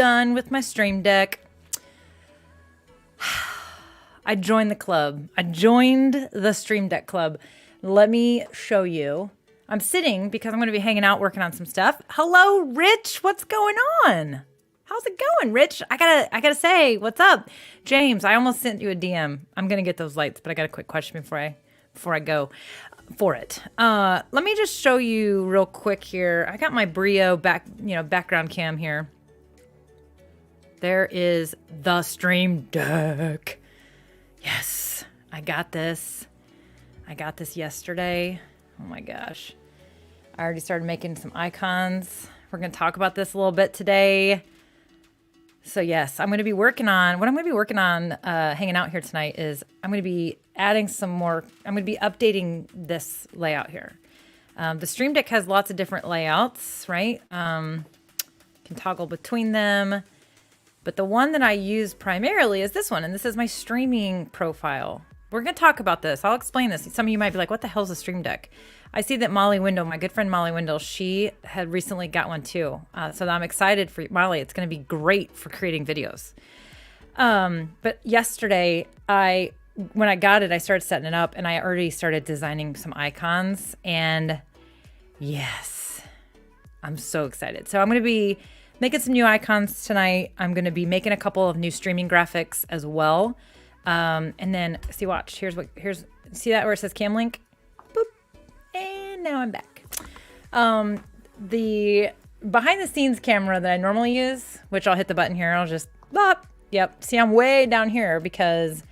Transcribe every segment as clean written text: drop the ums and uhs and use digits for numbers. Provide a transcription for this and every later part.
done with my Stream Deck. I joined the club. I joined the Stream Deck club. Let me show you. I'm sitting because I'm going to be hanging out working on some stuff. Hello, Rich. What's going on? How's it going, Rich? I gotta say, what's up? James, I almost sent you a DM. I'm going to get those lights, but I got a quick question before I go for it. Let me just show you real quick here. I got my Brio background cam here. There is the Stream Deck. Yes, I got this. I got this yesterday. Oh my gosh. I already started making some icons. We're going to talk about this a little bit today. So yes, what I'm going to be working on hanging out here tonight is I'm going to be adding some more, I'm going to be updating this layout here. The Stream Deck has lots of different layouts, right? Can toggle between them. But the one that I use primarily is this one, and this is my streaming profile. We're going to talk about this. I'll explain this. Some of you might be like, what the hell is a Stream Deck? I see that Molly Wendell, my good friend Molly Wendell, she had recently got one too. So I'm excited for Molly. It's going to be great for creating videos. But yesterday, when I got it, I started setting it up, and I already started designing some icons. And yes, I'm so excited. So I'm going to be making some new icons tonight. I'm going to be making a couple of new streaming graphics as well. And then watch, see that where it says cam link? Boop. And now I'm back. The behind the scenes camera that I normally use, which I'll hit the button here. I'll just bop. Yep. See, I'm way down here because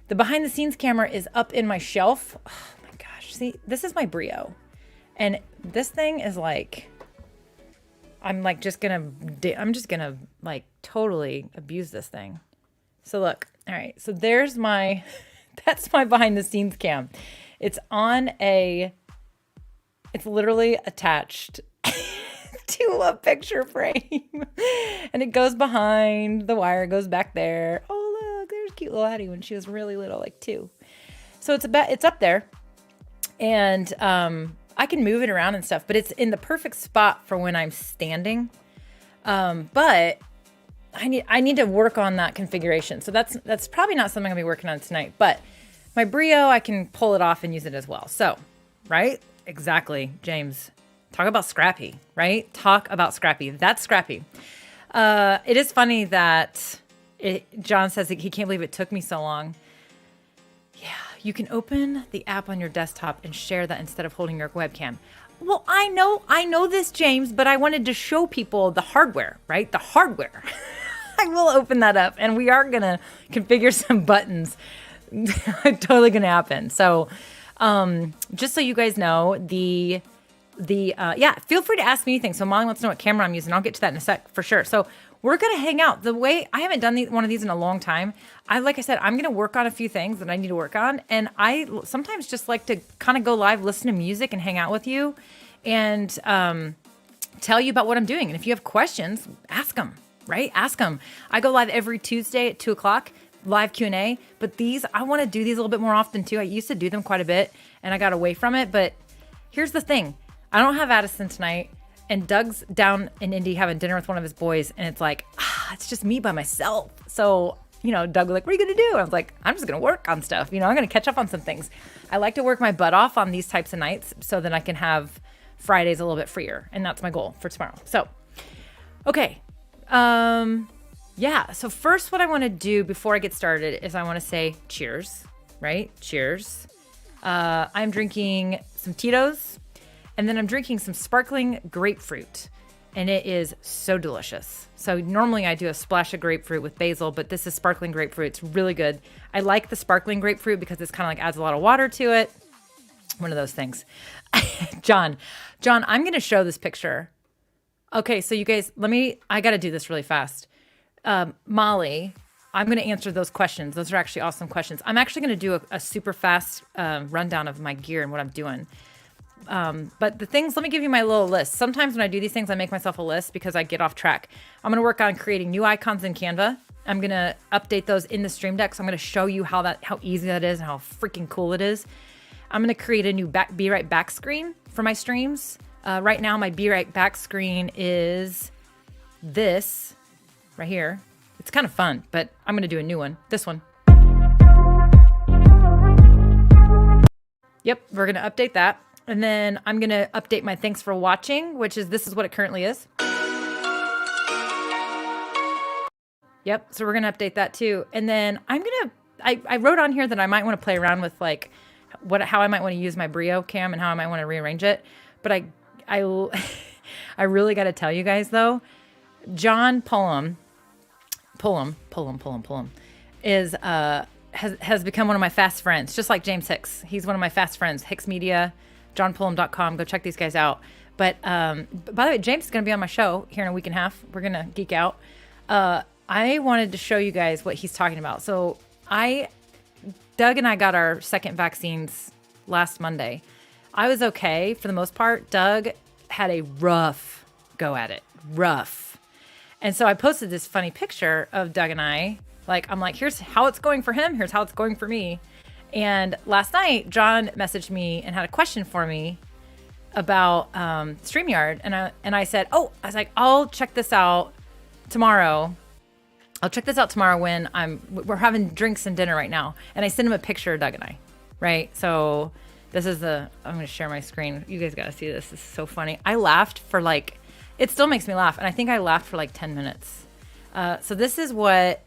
the behind the scenes camera is up in my shelf. Oh my gosh. See, this is my Brio, and this thing is like, I'm just gonna like totally abuse this thing. So look, all right, so there's that's my behind the scenes cam. It's literally attached to a picture frame, and it goes behind, the wire goes back there. Oh look, there's cute little Addie when she was really little, like 2. So it's up there, and I can move it around and stuff, but it's in the perfect spot for when I'm standing. But I need to work on that configuration. So that's probably not something I'll be working on tonight, but my Brio, I can pull it off and use it as well. So, right? Exactly, James. Talk about scrappy, right? Talk about scrappy. That's scrappy. It is funny that John says that he can't believe it took me so long. Yeah, you can open the app on your desktop and share that instead of holding your webcam. Well, I know this, James, but I wanted to show people the hardware, right? The hardware. I will open that up, and we are going to configure some buttons. Totally going to happen. So just so you guys know, feel free to ask me anything. So Molly wants to know what camera I'm using. I'll get to that in a sec for sure. So we're going to hang out. The way I haven't done one of these in a long time. Like I said, I'm going to work on a few things that I need to work on. And I sometimes just like to kind of go live, listen to music, and hang out with you and tell you about what I'm doing. And if you have questions, ask them, right? Ask them. I go live every Tuesday at 2:00, live Q&A. But I want to do these a little bit more often too. I used to do them quite a bit, and I got away from it. But here's the thing. I don't have Addison tonight. And Doug's down in Indy having dinner with one of his boys. And it's like, it's just me by myself. So, Doug was like, what are you going to do? And I was like, I'm just going to work on stuff. I'm going to catch up on some things. I like to work my butt off on these types of nights so that I can have Fridays a little bit freer. And that's my goal for tomorrow. So, okay. So first what I want to do before I get started is I want to say cheers, right? Cheers. I'm drinking some Tito's. And then I'm drinking some sparkling grapefruit, and it is so delicious. So normally I do a splash of grapefruit with basil, but this is sparkling grapefruit. It's really good. I like the sparkling grapefruit because it's kind of like adds a lot of water to it. One of those things. John, I'm going to show this picture. Okay, so you guys, I got to do this really fast. Molly, I'm going to answer those questions. Those are actually awesome questions. I'm actually going to do a super fast rundown of my gear and what I'm doing. But the things, let me give you my little list. Sometimes when I do these things, I make myself a list because I get off track. I'm going to work on creating new icons in Canva. I'm going to update those in the Stream Deck. So I'm going to show you how easy that is and how freaking cool it is. I'm going to create a new Be Right Back screen for my streams. Right now, my Be Right Back screen is this. right here. It's kind of fun, but I'm going to do a new one. This one. Yep, we're going to update that. And then I'm going to update my thanks for watching, which is, this is what it currently is. Yep, so we're going to update that too. And then I'm going to, I wrote on here that I might want to play around with like how I might want to use my Brio cam and how I might want to rearrange it. But I really got to tell you guys though, John Pullum is, has become one of my fast friends, just like James Hicks. He's one of my fast friends, Hicks Media, johnpullum.com. Go check these guys out. But by the way, James is going to be on my show here in a week and a half. We're going to geek out. I wanted to show you guys what he's talking about. So Doug and I got our second vaccines last Monday. I was okay for the most part. Doug had a rough go at it. Rough. And so I posted this funny picture of Doug and I. Like, I'm like, here's how it's going for him. Here's how it's going for me. And last night, John messaged me and had a question for me about StreamYard. And I said, I was like, I'll check this out tomorrow. I'll check this out tomorrow when we're having drinks and dinner right now. And I sent him a picture of Doug and I, right? So this is I'm going to share my screen. You guys got to see this. This is so funny. I laughed for like, it still makes me laugh. And I think I laughed for like 10 minutes. So this is what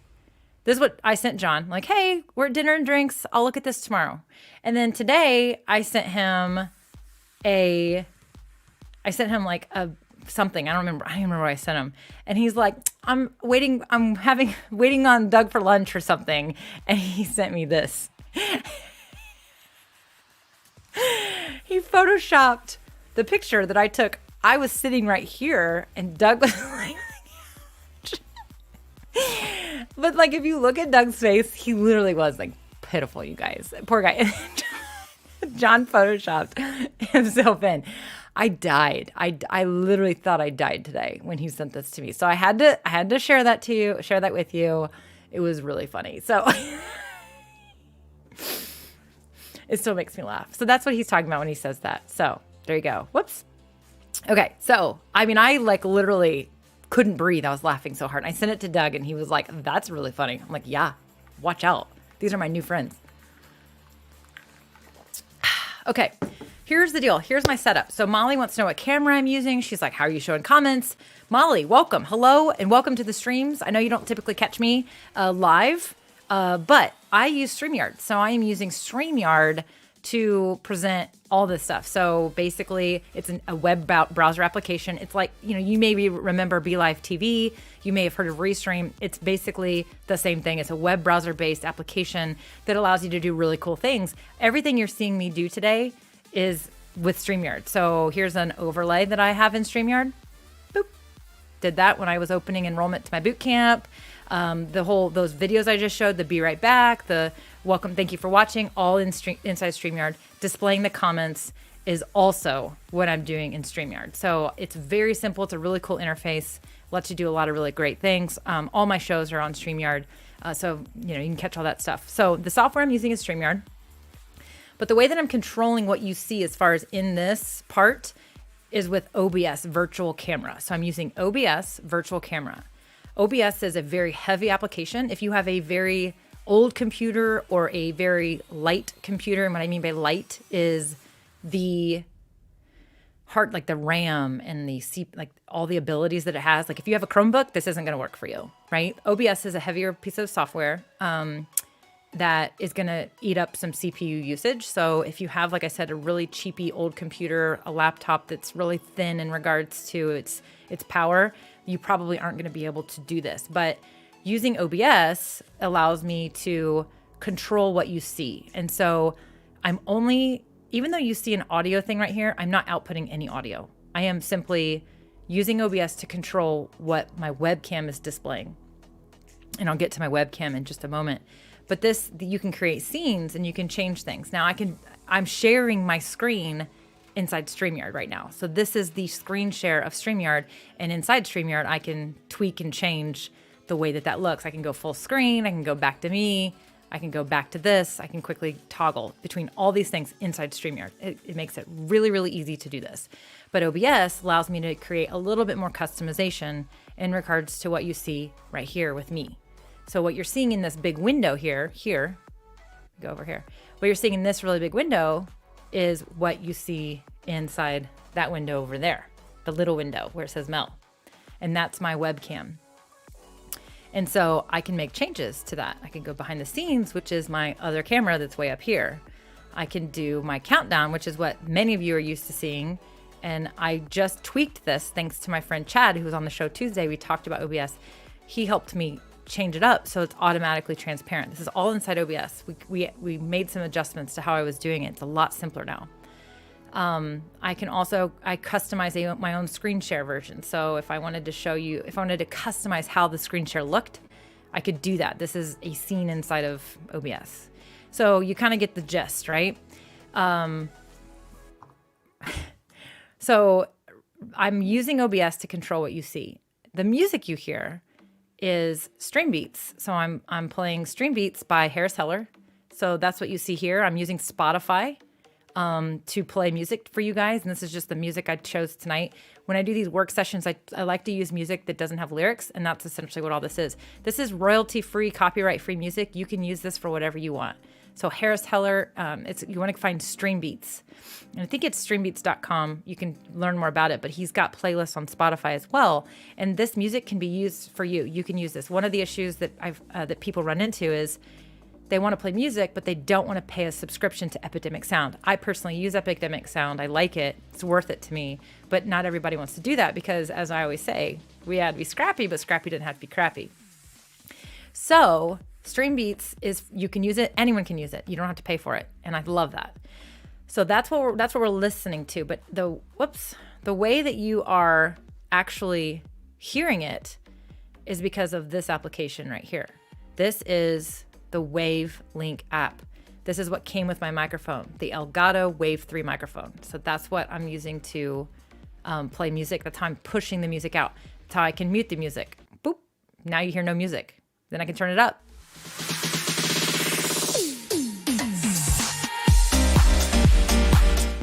I sent John. Like, hey, we're at dinner and drinks. I'll look at this tomorrow. And then today I sent him like something. I don't even remember what I sent him. And he's like, I'm waiting on Doug for lunch or something. And he sent me this. He photoshopped the picture that I took. I was sitting right here and Doug was like, but like, if you look at Doug's face, he literally was like pitiful, you guys. Poor guy. John photoshopped himself in. I died. I literally thought I died today when he sent this to me. So I had to share that with you. It was really funny. So it still makes me laugh. So that's what he's talking about when he says that. So there you go. Whoops. Okay. So, I mean, I like literally couldn't breathe. I was laughing so hard. I sent it to Doug and he was like, that's really funny. I'm like, yeah, watch out. These are my new friends. Okay. Here's the deal. Here's my setup. So Molly wants to know what camera I'm using. She's like, how are you showing comments? Molly, welcome. Hello, and welcome to the streams. I know you don't typically catch me live, but I use StreamYard. So I am using StreamYard to present all this stuff. So basically, it's a web browser application. It's like, you maybe remember BeLive TV. You may have heard of Restream. It's basically the same thing. It's a web browser-based application that allows you to do really cool things. Everything you're seeing me do today is with StreamYard. So here's an overlay that I have in StreamYard. Boop. Did that when I was opening enrollment to my boot camp. Those videos I just showed, the be right back, the welcome, thank you for watching, all inside StreamYard. Displaying the comments is also what I'm doing in StreamYard. So it's very simple. It's a really cool interface. Lets you do a lot of really great things. All my shows are on StreamYard. So you can catch all that stuff. So the software I'm using is StreamYard. But the way that I'm controlling what you see as far as in this part is with OBS virtual camera. So I'm using OBS virtual camera. OBS is a very heavy application. If you have a very old computer or a very light computer, and what I mean by light is the hard, like the RAM and like all the abilities that it has. Like if you have a Chromebook, this isn't going to work for you, right? OBS is a heavier piece of software. That is going to eat up some CPU usage. So if you have, like I said, a really cheapy old computer, a laptop that's really thin in regards to its power, you probably aren't going to be able to do this. But using OBS allows me to control what you see. And so even though you see an audio thing right here, I'm not outputting any audio. I am simply using OBS to control what my webcam is displaying. And I'll get to my webcam in just a moment. But you can create scenes and you can change things. Now I'm sharing my screen inside StreamYard right now. So this is the screen share of StreamYard. And inside StreamYard, I can tweak and change the way that looks. I can go full screen. I can go back to me. I can go back to this. I can quickly toggle between all these things inside StreamYard. It makes it really, really easy to do this. But OBS allows me to create a little bit more customization in regards to what you see right here with me. So what you're seeing in this big window here, go over here. What you're seeing in this really big window is what you see inside that window over there, the little window where it says Mel. And that's my webcam. And so I can make changes to that. I can go behind the scenes, which is my other camera that's way up here. I can do my countdown, which is what many of you are used to seeing. And I just tweaked this thanks to my friend Chad, who was on the show Tuesday. We talked about OBS. He helped me change it up so it's automatically transparent. This is all inside OBS. We made some adjustments to how I was doing it. It's a lot simpler now. I customize my own screen share version. So if I wanted to customize how the screen share looked, I could do that. This is a scene inside of OBS. So you kind of get the gist, right? So I'm using OBS to control what you see. The music you hear is Stream Beats. So I'm playing Stream Beats by Harris Heller. So that's what you see here. I'm using Spotify to play music for you guys. And this is just the music I chose tonight. When I do these work sessions, I like to use music that doesn't have lyrics. And that's essentially what all this is. This is royalty-free, copyright-free music. You can use this for whatever you want. So Harris Heller, you want to find Stream Beats. And I think it's streambeats.com. You can learn more about it, but he's got playlists on Spotify as well. And this music can be used for you. You can use this. One of the issues that that people run into is they want to play music, but they don't want to pay a subscription to Epidemic Sound. I personally use Epidemic Sound. I like it. It's worth it to me. But not everybody wants to do that because, as I always say, we had to be scrappy, but scrappy didn't have to be crappy. So Stream Beats you can use it. Anyone can use it. You don't have to pay for it. And I love that. So that's what we're listening to. But the way that you are actually hearing it is because of this application right here. This is the Wave Link app. This is what came with my microphone, the Elgato Wave 3 microphone. So that's what I'm using to play music. That's how I'm pushing the music out. That's how I can mute the music. Boop. Now you hear no music. Then I can turn it up.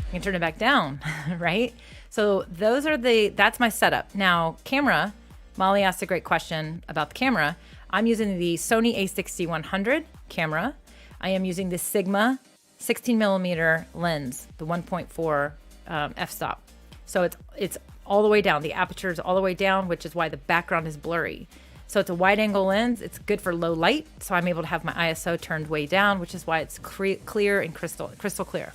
You can turn it back down, right? So that's my setup. Now, camera, Molly asked a great question about the camera. I'm using the Sony a6100 camera. I am using the Sigma 16 millimeter lens, the 1.4 f-stop. So it's all the way down. The aperture is all the way down, which is why the background is blurry. So it's a wide angle lens. It's good for low light. So I'm able to have my ISO turned way down, which is why it's clear and crystal clear.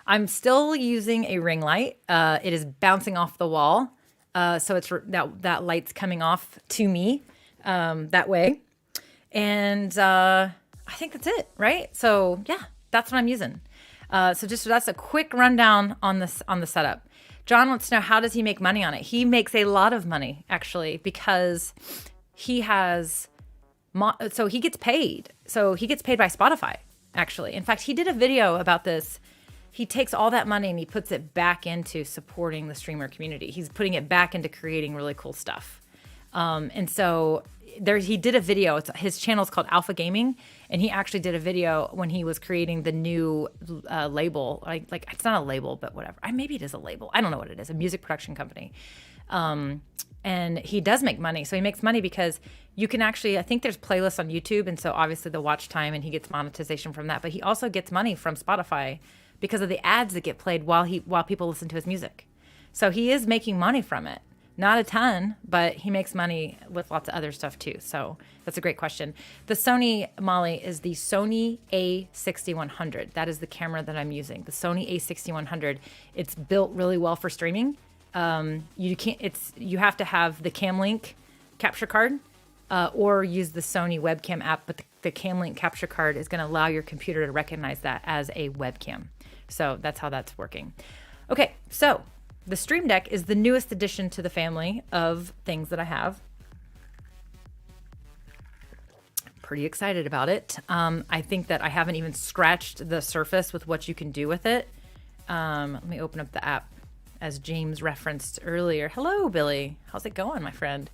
I'm still using a ring light. It is bouncing off the wall. So it's that light's coming off to me that way. And I think that's it, right? So yeah, that's what I'm using. So that's a quick rundown on the setup. John wants to know, how does he make money on it? He makes a lot of money, actually, because he has, so he gets paid. So he gets paid by Spotify, actually. In fact, he did a video about this. He takes all that money and he puts it back into supporting the streamer community. He's putting it back into creating really cool stuff. And so he did a video. His channel is called Alpha Gaming, and he actually did a video when he was creating the new label. Like it's not a label, but whatever. Maybe it is a label. I don't know what it is. A music production company. And he does make money. So he makes money because you can actually, I think there's playlists on YouTube, and so obviously the watch time, and he gets monetization from that. But he also gets money from Spotify because of the ads that get played while people listen to his music. So he is making money from it. Not a ton, but he makes money with lots of other stuff too. So that's a great question. The Sony, Molly, is the Sony a6100. That is the camera that I'm using. The Sony a6100. It's built really well for streaming. You have to have the CamLink capture card or use the Sony webcam app, but the CamLink capture card is going to allow your computer to recognize that as a webcam. So that's how that's working. Okay, so the StreamDeck is the newest addition to the family of things that I have. Pretty excited about it. I think that I haven't even scratched the surface with what you can do with it. Let me open up the app as James referenced earlier. Hello, Billy. How's it going, my friend?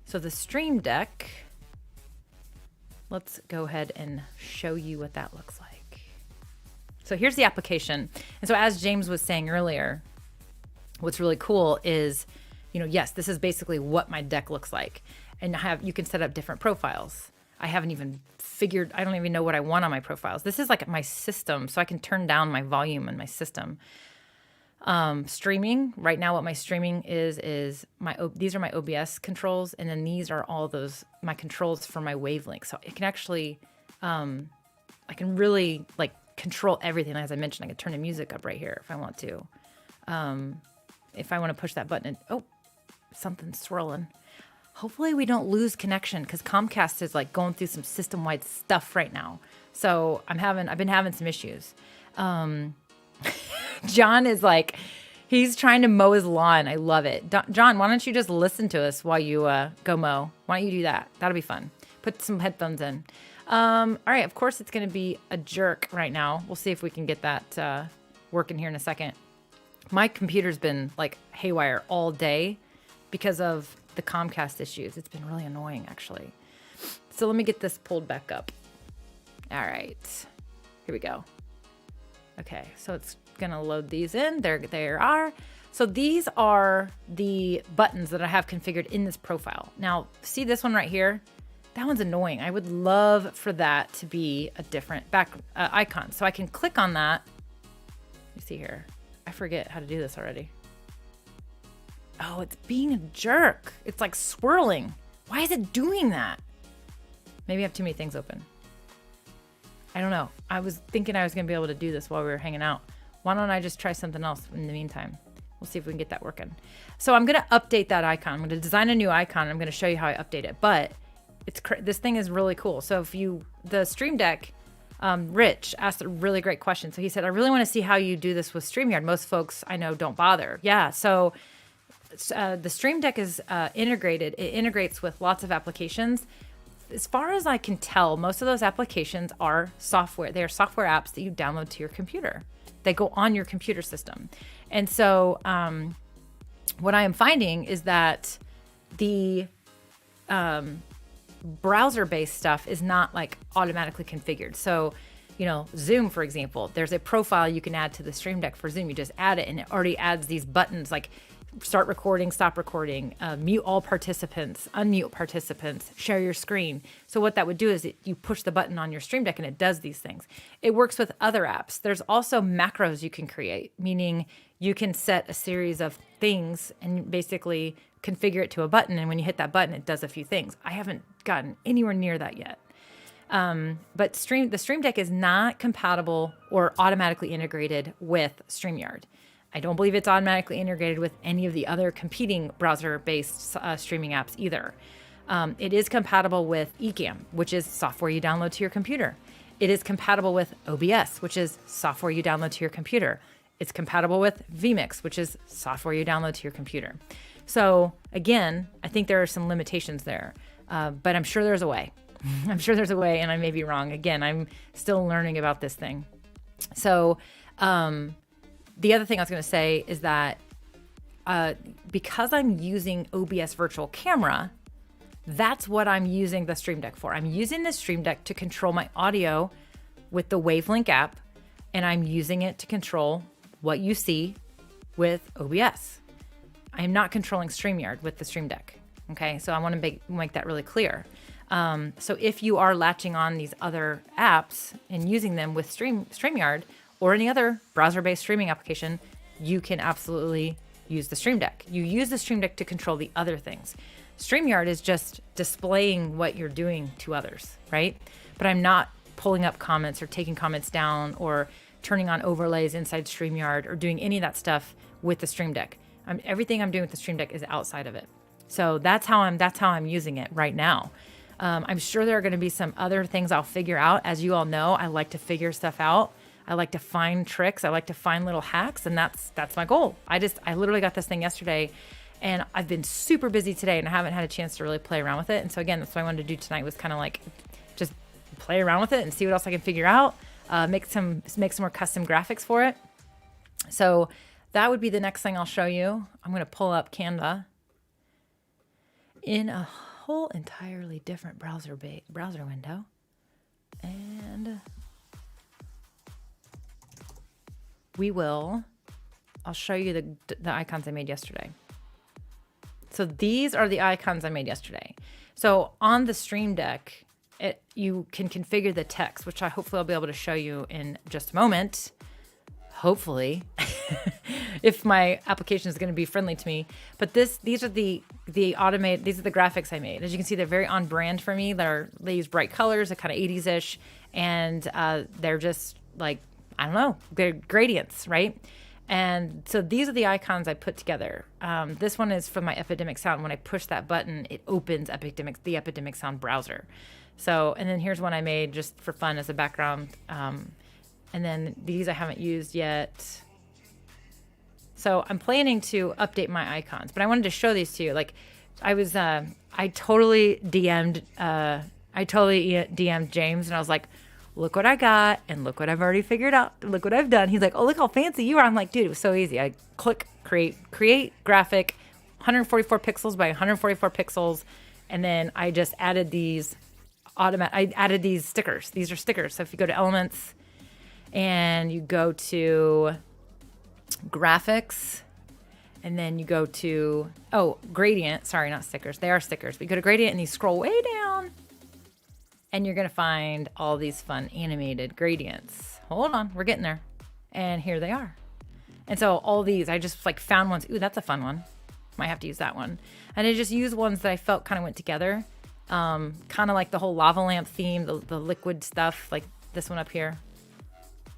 So the StreamDeck, let's go ahead and show you what that looks like. So here's the application. And so as James was saying earlier, what's really cool is, yes, this is basically what my deck looks like. And you can set up different profiles. I don't even know what I want on my profiles. This is like my system, so I can turn down my volume in my system. Streaming, right now what my streaming is these are my OBS controls, and then these are all my controls for my wavelength. So it can actually, I can really like control everything. As I mentioned, I can turn the music up right here if I want to. If I want to push that button, something's swirling. Hopefully we don't lose connection, because Comcast is like going through some system-wide stuff right now. So I've been having some issues. John is like, he's trying to mow his lawn. I love it. John, why don't you just listen to us while you go mow? Why don't you do that? That'll be fun. Put some headphones in. All right, of course it's going to be a jerk right now. We'll see if we can get that working here in a second. My computer's been like haywire all day because of the Comcast issues. It's been really annoying, actually. So let me get this pulled back up. All right, here we go. Okay, so it's gonna load these in. There they are. So these are the buttons that I have configured in this profile. Now, see this one right here? That one's annoying. I would love for that to be a different icon. So I can click on that. Let me see here. I forget how to do this already. Oh, it's being a jerk. It's like swirling. Why is it doing that? Maybe I have too many things open. I don't know. I was thinking I was going to be able to do this while we were hanging out. Why don't I just try something else in the meantime? We'll see if we can get that working. So I'm going to update that icon. I'm going to design a new icon. I'm going to show you how I update it. But this thing is really cool. So the StreamDeck, Rich asked a really great question. So he said, I really want to see how you do this with StreamYard. Most folks I know don't bother. Yeah. So the StreamDeck is integrated. It integrates with lots of applications. As far as I can tell, most of those applications are software. They are software apps that you download to your computer. They go on your computer system. And so what I am finding is that the browser-based stuff is not like automatically configured. So, Zoom, for example, there's a profile you can add to the StreamDeck for Zoom. You just add it and it already adds these buttons like start recording, stop recording, mute all participants, unmute participants, share your screen. So what that would do is you push the button on your StreamDeck and it does these things. It works with other apps. There's also macros you can create, meaning you can set a series of things and basically configure it to a button. And when you hit that button, it does a few things. I haven't gotten anywhere near that yet. But the StreamDeck is not compatible or automatically integrated with StreamYard. I don't believe it's automatically integrated with any of the other competing browser-based streaming apps either. It is compatible with Ecamm, which is software you download to your computer. It is compatible with OBS, which is software you download to your computer. It's compatible with vMix, which is software you download to your computer. So again, I think there are some limitations there, but I'm sure there's a way. I'm sure there's a way, and I may be wrong. Again, I'm still learning about this thing. So the other thing I was going to say is that because I'm using OBS Virtual Camera, that's what I'm using the StreamDeck for. I'm using the StreamDeck to control my audio with the Wavelink app, and I'm using it to control what you see with OBS. I am not controlling StreamYard with the StreamDeck. Okay, so I want to make that really clear. So if you are latching on these other apps and using them with StreamYard or any other browser-based streaming application, you can absolutely use the StreamDeck. You use the StreamDeck to control the other things. StreamYard is just displaying what you're doing to others, right? But I'm not pulling up comments or taking comments down or turning on overlays inside StreamYard or doing any of that stuff with the StreamDeck. Everything I'm doing with the StreamDeck is outside of it. So that's how I'm using it right now. I'm sure there are going to be some other things I'll figure out. As you all know, I like to figure stuff out. I like to find tricks. I like to find little hacks, and that's my goal. I literally got this thing yesterday, and I've been super busy today, and I haven't had a chance to really play around with it. And so again, that's what I wanted to do tonight, was kind of like just play around with it and see what else I can figure out. Make some more custom graphics for it. So that would be the next thing I'll show you. I'm going to pull up Canva in a whole entirely different browser window. And I'll show you the icons I made yesterday. So these are the icons I made yesterday. So on the StreamDeck, you can configure the text, which hopefully I'll be able to show you in just a moment. Hopefully, if my application is going to be friendly to me. But these are the graphics I made. As you can see, they're very on brand for me. They use bright colors, they're kind of 80s-ish, and they're just like, I don't know, they're gradients, right? And so these are the icons I put together. This one is from my Epidemic Sound. When I push that button, it opens the Epidemic Sound browser. So, and then here's one I made just for fun as a background. And then these I haven't used yet. So I'm planning to update my icons, but I wanted to show these to you. Like I totally DM'd James, and I was like, look what I got, and look what I've already figured out. Look what I've done. He's like, oh, look how fancy you are. I'm like, dude, it was so easy. I click, create graphic, 144 pixels by 144 pixels. And then I just added these I added these stickers. These are stickers. So if you go to Elements and you go to Graphics, and then you go to, Gradient. Sorry, not stickers. They are stickers. But you go to Gradient and you scroll way down, and you're going to find all these fun animated gradients. Hold on, we're getting there. And here they are. And so all these, I just like found ones. Ooh, that's a fun one. Might have to use that one. And I just used ones that I felt kind of went together. Kind of like the whole lava lamp theme, the liquid stuff, like this one up here.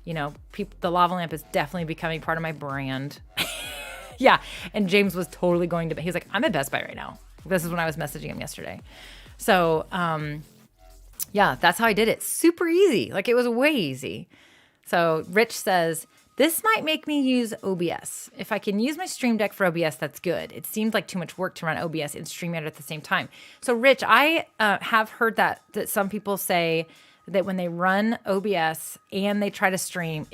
You know, the lava lamp is definitely becoming part of my brand. Yeah. And James was totally he was like, I'm at Best Buy right now. This is when I was messaging him yesterday. So, yeah, that's how I did it. Super easy. Like, it was way easy. So Rich says, this might make me use OBS. If I can use my StreamDeck for OBS, that's good. It seemed like too much work to run OBS and StreamYard at the same time. So Rich, I have heard that some people say that when they run OBS and they try to stream,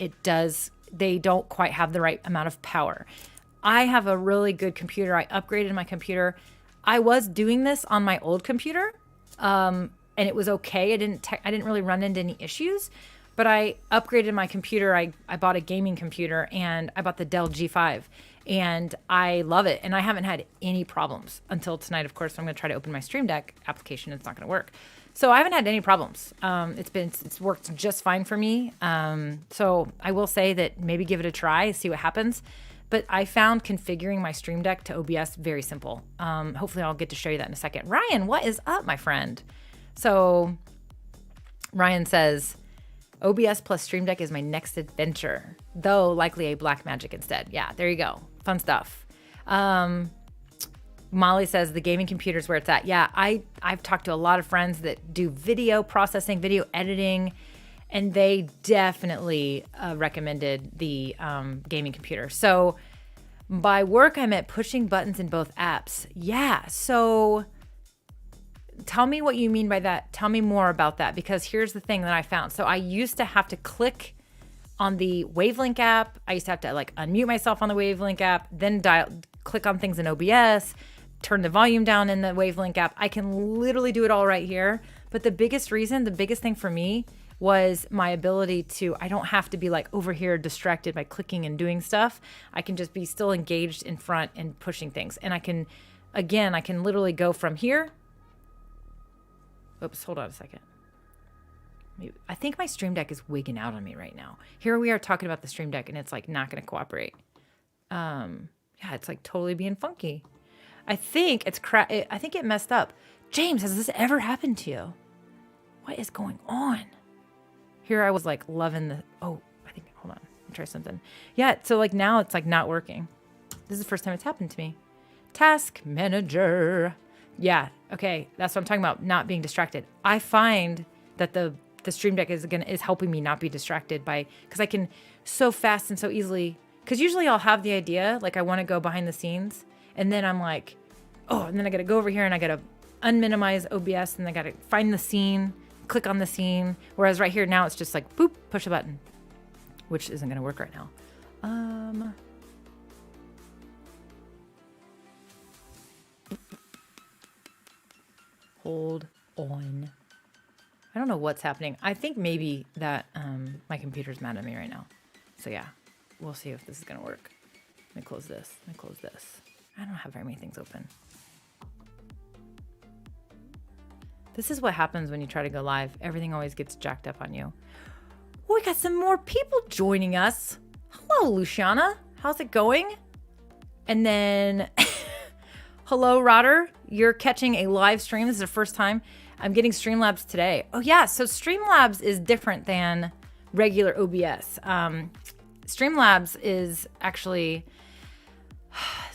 they don't quite have the right amount of power. I have a really good computer. I upgraded my computer. I was doing this on my old computer, and it was okay. I didn't really run into any issues, but I upgraded my computer. I bought a gaming computer, and I bought the Dell G5, and I love it. And I haven't had any problems until tonight. Of course, I'm going to try to open my StreamDeck application. It's not going to work. So I haven't had any problems. It's worked just fine for me. So I will say that maybe give it a try, see what happens. But I found configuring my StreamDeck to OBS very simple. Hopefully I'll get to show you that in a second. Ryan, what is up, my friend? So Ryan says, OBS plus StreamDeck is my next adventure, though likely a Blackmagic instead. Yeah, there you go. Fun stuff. Molly says the gaming computer is where it's at. Yeah, I've talked to a lot of friends that do video processing, video editing, and they definitely recommended the gaming computer. So by work, I meant pushing buttons in both apps. Yeah, so tell me what you mean by that. Tell me more about that, because here's the thing that I found. So I used to have to click on the Wavelink app. I used to have to like unmute myself on the Wavelink app, then click on things in OBS, turn the volume down in the Wavelink app. I can literally do it all right here. But the biggest thing for me was my ability I don't have to be like over here distracted by clicking and doing stuff. I can just be still engaged in front and pushing things. And I can literally go from here. Oops, hold on a second. I think my StreamDeck is wigging out on me right now. Here we are talking about the StreamDeck, and it's like not going to cooperate. Yeah, it's like totally being funky. I think I think it messed up. James, has this ever happened to you? What is going on? Here I was like loving hold on, let me try something. Yeah, so like now it's like not working. This is the first time it's happened to me. Task Manager. Yeah, okay, that's what I'm talking about, not being distracted. I find that the StreamDeck is helping me not be distracted because I can so fast and so easily, because usually I'll have the idea, like I want to go behind the scenes, and then I'm like, and then I got to go over here and I got to unminimize OBS, and I got to find the scene, click on the scene, whereas right here now it's just like, boop, push a button, which isn't going to work right now. Hold on. I don't know what's happening. I think maybe that my computer's mad at me right now. So yeah, we'll see if this is going to work. Let me close this. Let me close this. I don't have very many things open. This is what happens when you try to go live. Everything always gets jacked up on you. Oh, we got some more people joining us. Hello, Luciana. How's it going? And then, hello, Rotter. You're catching a live stream. This is the first time. I'm getting Streamlabs today. Oh, yeah. So Streamlabs is different than regular OBS. Streamlabs is actually...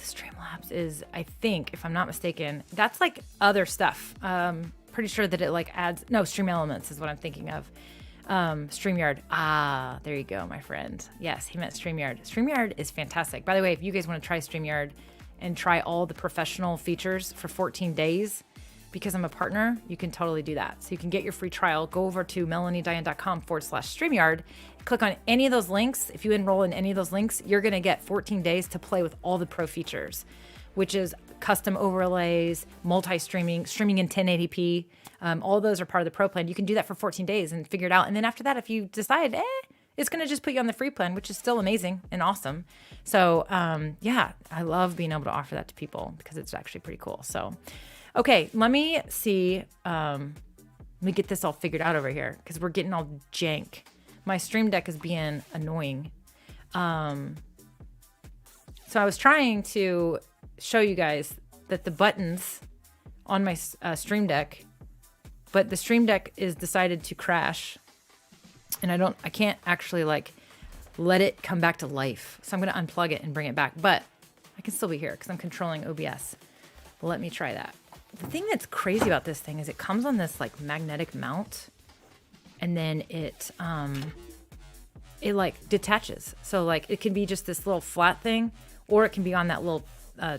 Streamlabs is, I think, if I'm not mistaken, that's like other stuff. Pretty sure that it like adds... No, Stream Elements is what I'm thinking of. StreamYard. Ah, there you go, my friend. Yes, he meant StreamYard. StreamYard is fantastic. By the way, if you guys want to try StreamYard and try all the professional features for 14 days, because I'm a partner, you can totally do that. So you can get your free trial. Go over to melaniediane.com/StreamYard. Click on any of those links. If you enroll in any of those links, you're going to get 14 days to play with all the pro features, which is custom overlays, multi-streaming, streaming in 1080p. All those are part of the pro plan. You can do that for 14 days and figure it out. And then after that, if you decide, it's going to just put you on the free plan, which is still amazing and awesome. So yeah, I love being able to offer that to people because it's actually pretty cool. So, okay, let me see. Let me get this all figured out over here because we're getting all jank. My StreamDeck is being annoying. So I was trying to show you guys that the buttons on my StreamDeck, but the StreamDeck is decided to crash, and I can't actually like let it come back to life. So I'm going to unplug it and bring it back, but I can still be here because I'm controlling OBS. Let me try that. The thing that's crazy about this thing is it comes on this like magnetic mount, and then it like detaches. So like it can be just this little flat thing, or it can be on that little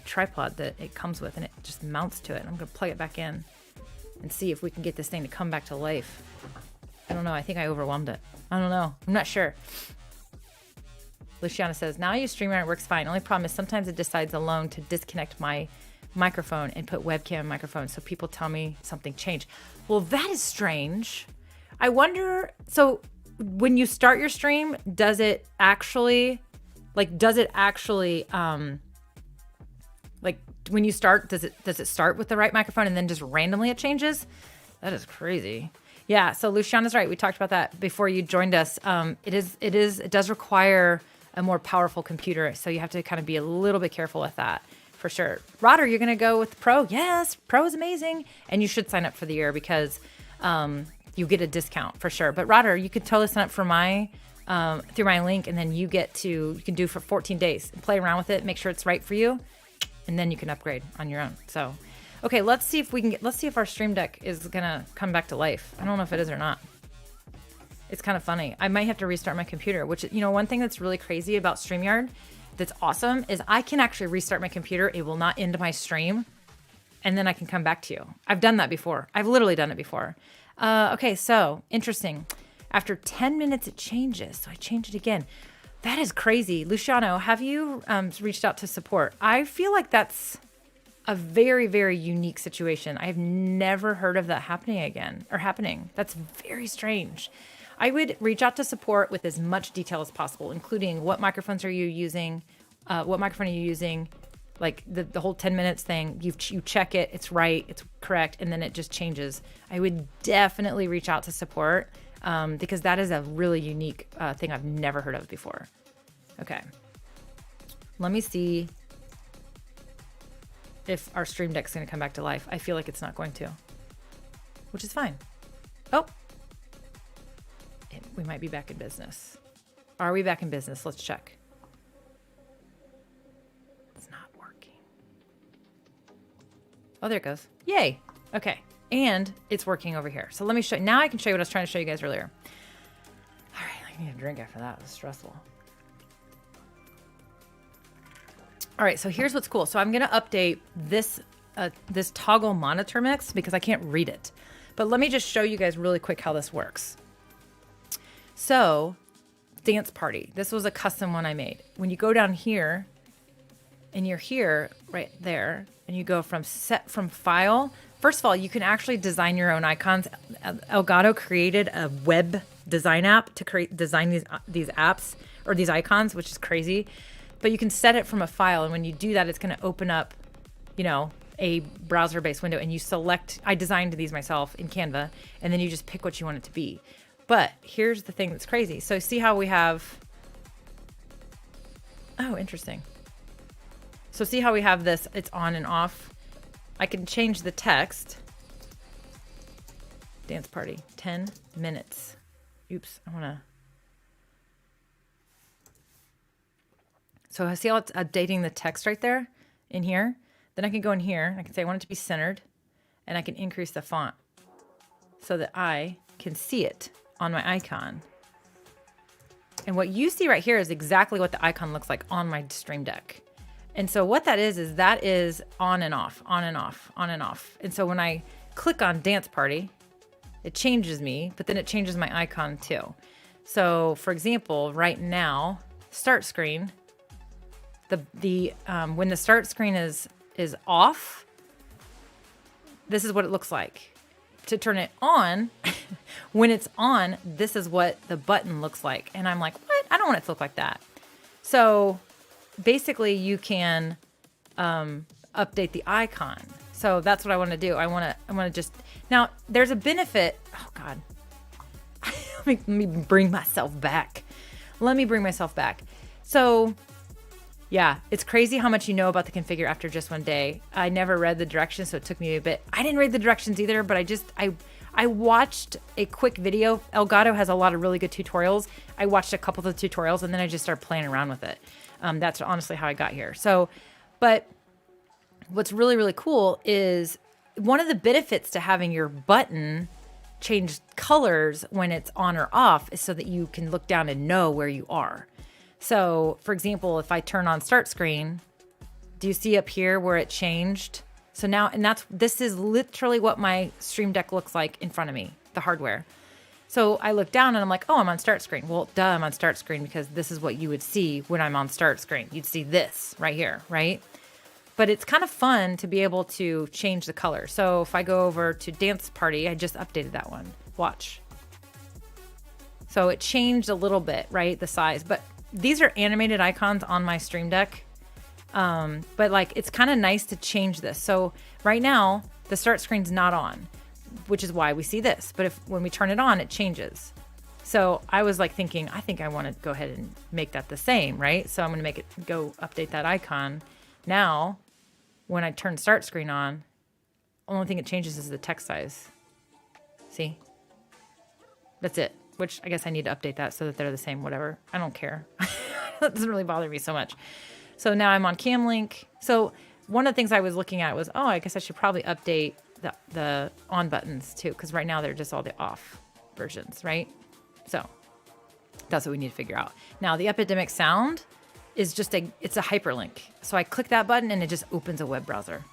tripod that it comes with, and it just mounts to it. I'm going to plug it back in and see if we can get this thing to come back to life. I don't know. I think I overwhelmed it. I don't know. I'm not sure. Luciana says, now I use StreamYard, it works fine. Only problem is sometimes it decides alone to disconnect my microphone and put webcam microphone, so people tell me something changed. Well, that is strange. I wonder, so when you start your stream, does it actually like when you start, does it start with the right microphone and then just randomly it changes? That is crazy. Yeah, so Luciana's right. We talked about that before you joined us. It does require a more powerful computer, so you have to kind of be a little bit careful with that for sure. Rotter, you're gonna go with Pro? Yes, Pro is amazing, and you should sign up for the year because you get a discount for sure. But Rotter, you could totally sign up for through my link, and then you can do for 14 days and play around with it, make sure it's right for you, and then you can upgrade on your own. So, okay, let's see if our StreamDeck is gonna come back to life. I don't know if it is or not. It's kind of funny. I might have to restart my computer, which, one thing that's really crazy about StreamYard that's awesome is I can actually restart my computer. It will not end my stream, and then I can come back to you. I've done that before. I've literally done it before. Okay, so interesting. After 10 minutes, it changes. So I changed it again. That is crazy. Luciano, have you reached out to support? I feel like that's a very, very unique situation. I've never heard of that happening. That's very strange. I would reach out to support with as much detail as possible, including what microphones are you using, what microphone are you using, like the whole 10 minutes thing. You check it, it's right, it's correct, and then it just changes. I would definitely reach out to support because that is a really unique thing I've never heard of before. Okay. Let me see if our Stream Deck's going to come back to life. I feel like it's not going to, which is fine. Oh, we might be back in business. Are we back in business? Let's check. It's not working. Oh, there it goes. Yay. Okay. And it's working over here. So let me show you. Now I can show you what I was trying to show you guys earlier. All right. I need a drink after that. It was stressful. All right. So here's what's cool. So I'm going to update this toggle monitor mix because I can't read it. But let me just show you guys really quick how this works. So dance party. This was a custom one I made. When you go down here and you're here right there and you go from set from file, first of all, you can actually design your own icons. Elgato created a web design app to design these apps or these icons, which is crazy. But you can set it from a file, and when you do that, it's going to open up, you know, a browser-based window, and you select. I designed these myself in Canva, and then you just pick what you want it to be. But here's the thing that's crazy. So see how we have. Oh, interesting. So see how we have this, it's on and off. I can change the text. Dance party, 10 minutes. Oops, I wanna. So I see how it's updating the text right there in here. Then I can go in here and I can say I want it to be centered, and I can increase the font so that I can see it on my icon. And what you see right here is exactly what the icon looks like on my StreamDeck. And so what that is that is on and off, on and off, on and off. And so when I click on Dance Party, it changes me, but then it changes my icon too. So for example, right now, start screen, when the start screen is off, this is what it looks like. To turn it on, when it's on, this is what the button looks like. And I'm like, what? I don't want it to look like that. So basically you can update the icon. So that's what I want to do. I want to just, now there's a benefit. Oh God, let me bring myself back. Let me bring myself back. So yeah, it's crazy how much you know about the configure after just one day. I never read the directions, so it took me a bit. I didn't read the directions either, but I watched a quick video. Elgato has a lot of really good tutorials. I watched a couple of the tutorials, and then I just started playing around with it. That's honestly how I got here. So, but what's really, really cool is one of the benefits to having your button change colors when it's on or off is so that you can look down and know where you are. So, for example, if I turn on start screen, do you see up here where it changed? So now, and this is literally what my StreamDeck looks like in front of me, the hardware. So I look down and I'm like, oh, I'm on start screen. Well, duh, I'm on start screen because this is what you would see when I'm on start screen. You'd see this right here, right? But it's kind of fun to be able to change the color. So if I go over to dance party, I just updated that one. Watch. So it changed a little bit, right? The size, but these are animated icons on my StreamDeck. But like, it's kind of nice to change this. So right now the start screen's not on, which is why we see this. But when we turn it on, it changes. So I was like thinking, I think I want to go ahead and make that the same, right? So I'm going to make it go update that icon. Now, when I turn start screen on, only thing it changes is the text size. See? That's it. Which I guess I need to update that so that they're the same, whatever. I don't care. That doesn't really bother me so much. So now I'm on CamLink. So one of the things I was looking at was, oh, I guess I should probably update the on buttons too, because right now they're just all the off versions, right? So that's what we need to figure out. Now the epidemic sound is just it's a hyperlink. So I click that button and it just opens a web browser.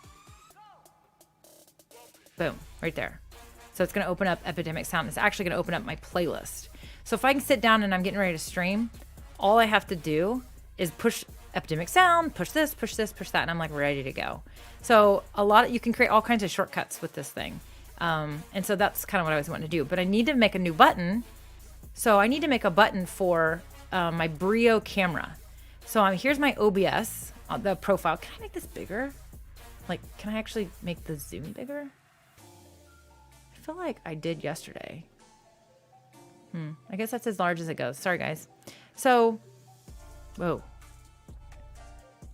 Boom, right there. So it's going to open up Epidemic Sound. It's actually going to open up my playlist. So if I can sit down and I'm getting ready to stream, all I have to do is push Epidemic Sound, push this, push that, and I'm like ready to go. So you can create all kinds of shortcuts with this thing. And so that's kind of what I was wanting to do. But I need to make a new button. So I need to make a button for my Brio camera. So here's my OBS, the profile. Can I make this bigger? Like, can I actually make the zoom bigger? I feel like I did yesterday. I guess that's as large as it goes. Sorry, guys. So, whoa.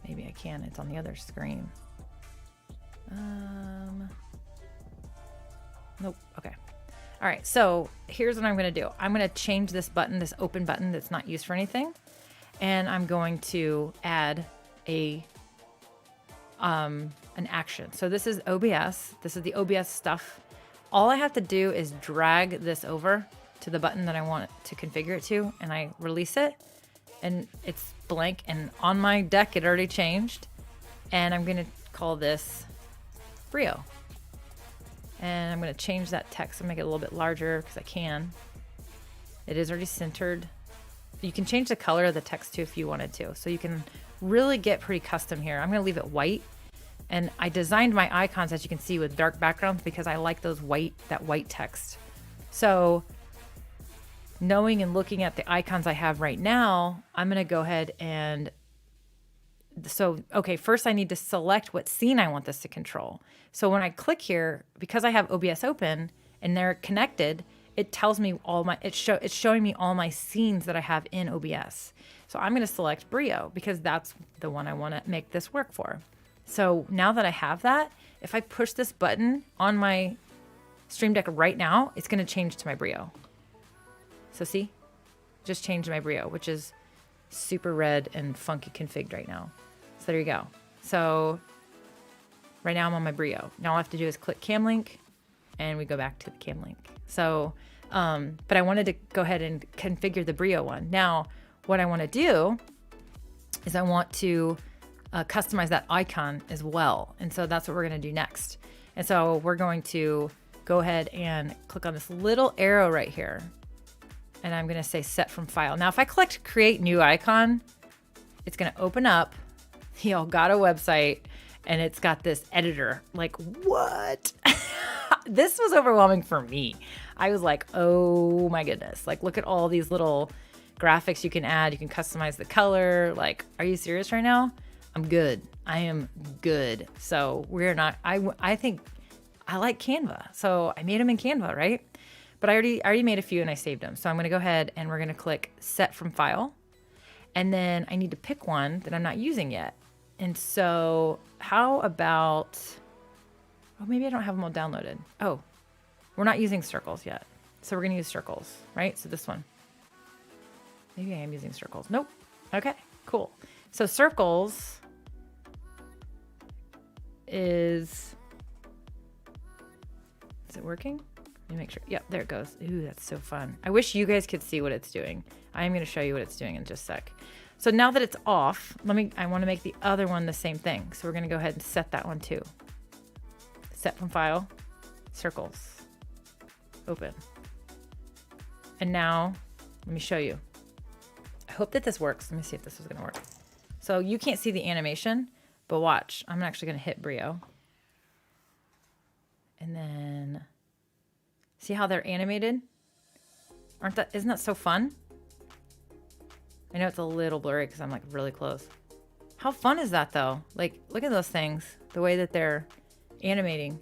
Maybe I can. It's on the other screen. Nope. Okay. All right. So here's what I'm going to do. I'm going to change this button, this open button that's not used for anything. And I'm going to add an action. So this is OBS. This is the OBS stuff. All I have to do is drag this over to the button that I want to configure it to, and I release it, and it's blank, and on my deck it already changed, and I'm going to call this Brio. And I'm going to change that text and make it a little bit larger because I can. It is already centered. You can change the color of the text too if you wanted to, so you can really get pretty custom here. I'm going to leave it white, And I designed my icons, as you can see, with dark backgrounds because I like that white text. So knowing and looking at the icons I have right now, I'm going to go ahead and okay, first I need to select what scene I want this to control. So when I click here, because I have OBS open and they're connected, it tells me it's showing me all my scenes that I have in OBS. So I'm going to select Brio because that's the one I want to make this work for. So now that I have that, if I push this button on my Stream Deck right now, it's going to change to my Brio. So see, just changed my Brio, which is super red and funky configured right now. So there you go. So right now I'm on my Brio. Now all I have to do is click Cam Link and we go back to the Cam Link. So, but I wanted to go ahead and configure the Brio one. Now, what I want to do is I want to customize that icon as well. And so that's what we're going to do next. And so we're going to go ahead and click on this little arrow right here. And I'm going to say set from file. Now, if I clicked create new icon, it's going to open up the Elgato website and it's got this editor. Like, what? This was overwhelming for me. I was like, oh my goodness. Like, look at all these little graphics you can add. You can customize the color. Like, are you serious right now? I'm good. I am good. So we're not, I think I like Canva. So I made them in Canva, right? But I already made a few and I saved them. So I'm going to go ahead and we're going to click set from file. And then I need to pick one that I'm not using yet. And so how about, oh, maybe I don't have them all downloaded. Oh, we're not using circles yet. So we're going to use circles, right? So this one. Maybe I am using circles. Nope. Okay, cool. So circles is it working? Let me make sure. Yep, there it goes. Ooh, that's so fun. I wish you guys could see what it's doing. I am going to show you what it's doing in just a sec. So now that it's off, I want to make the other one the same thing. So we're going to go ahead and set that one too. Set from file, circles, open. And now let me show you. I hope that this works. Let me see if this is going to work. So you can't see the animation, but watch. I'm actually going to hit Brio. And then see how they're animated? Isn't that so fun? I know it's a little blurry because I'm like really close. How fun is that though? Like, look at those things, the way that they're animating.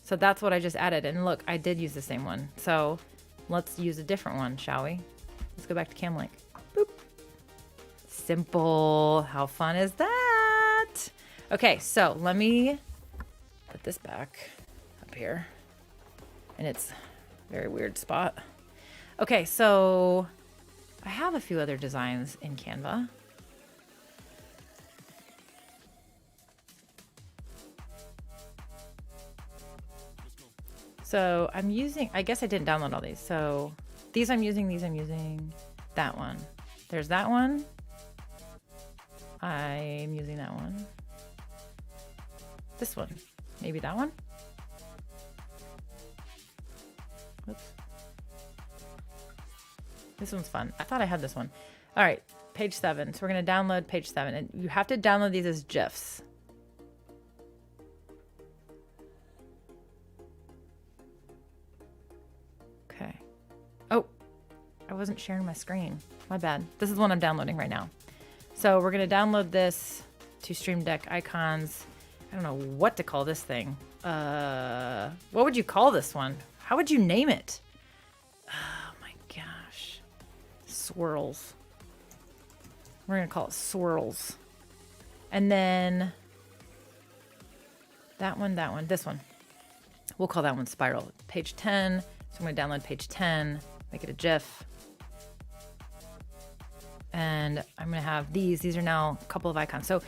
So that's what I just added. And look, I did use the same one. So let's use a different one, shall we? Let's go back to Cam Link. Boop. Simple. How fun is that? Okay, so let me put this back up here. And it's a very weird spot. Okay, so I have a few other designs in Canva. So I'm using, I guess I didn't download all these. So these I'm using, that one. There's that one. I'm using that one. This one, maybe that one. Whoops. This one's fun. I thought I had this one. All right, page 7. So we're going to download page 7. And you have to download these as GIFs. Okay. Oh, I wasn't sharing my screen. My bad. This is the one I'm downloading right now. So we're going to download this to StreamDeck icons. I don't know what to call this thing. What would you call this one? How would you name it? Oh my gosh. Swirls. We're going to call it swirls. And then that one, this one. We'll call that one spiral. Page 10. So I'm going to download page 10, make it a GIF. And I'm going to have these. These are now a couple of icons. So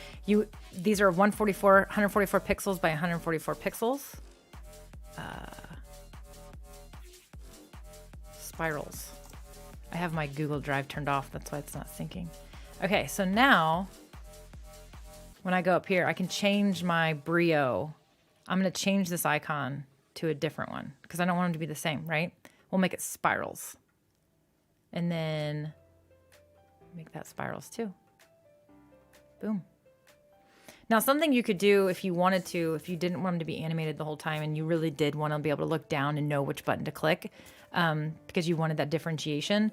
these are 144 pixels by 144 pixels. Spirals. I have my Google Drive turned off. That's why it's not syncing. Okay, so now when I go up here, I can change my Brio. I'm going to change this icon to a different one because I don't want them to be the same, right? We'll make it spirals. And then make that spirals too. Boom. Now, something you could do if you wanted to, if you didn't want them to be animated the whole time and you really did want to be able to look down and know which button to click, because you wanted that differentiation,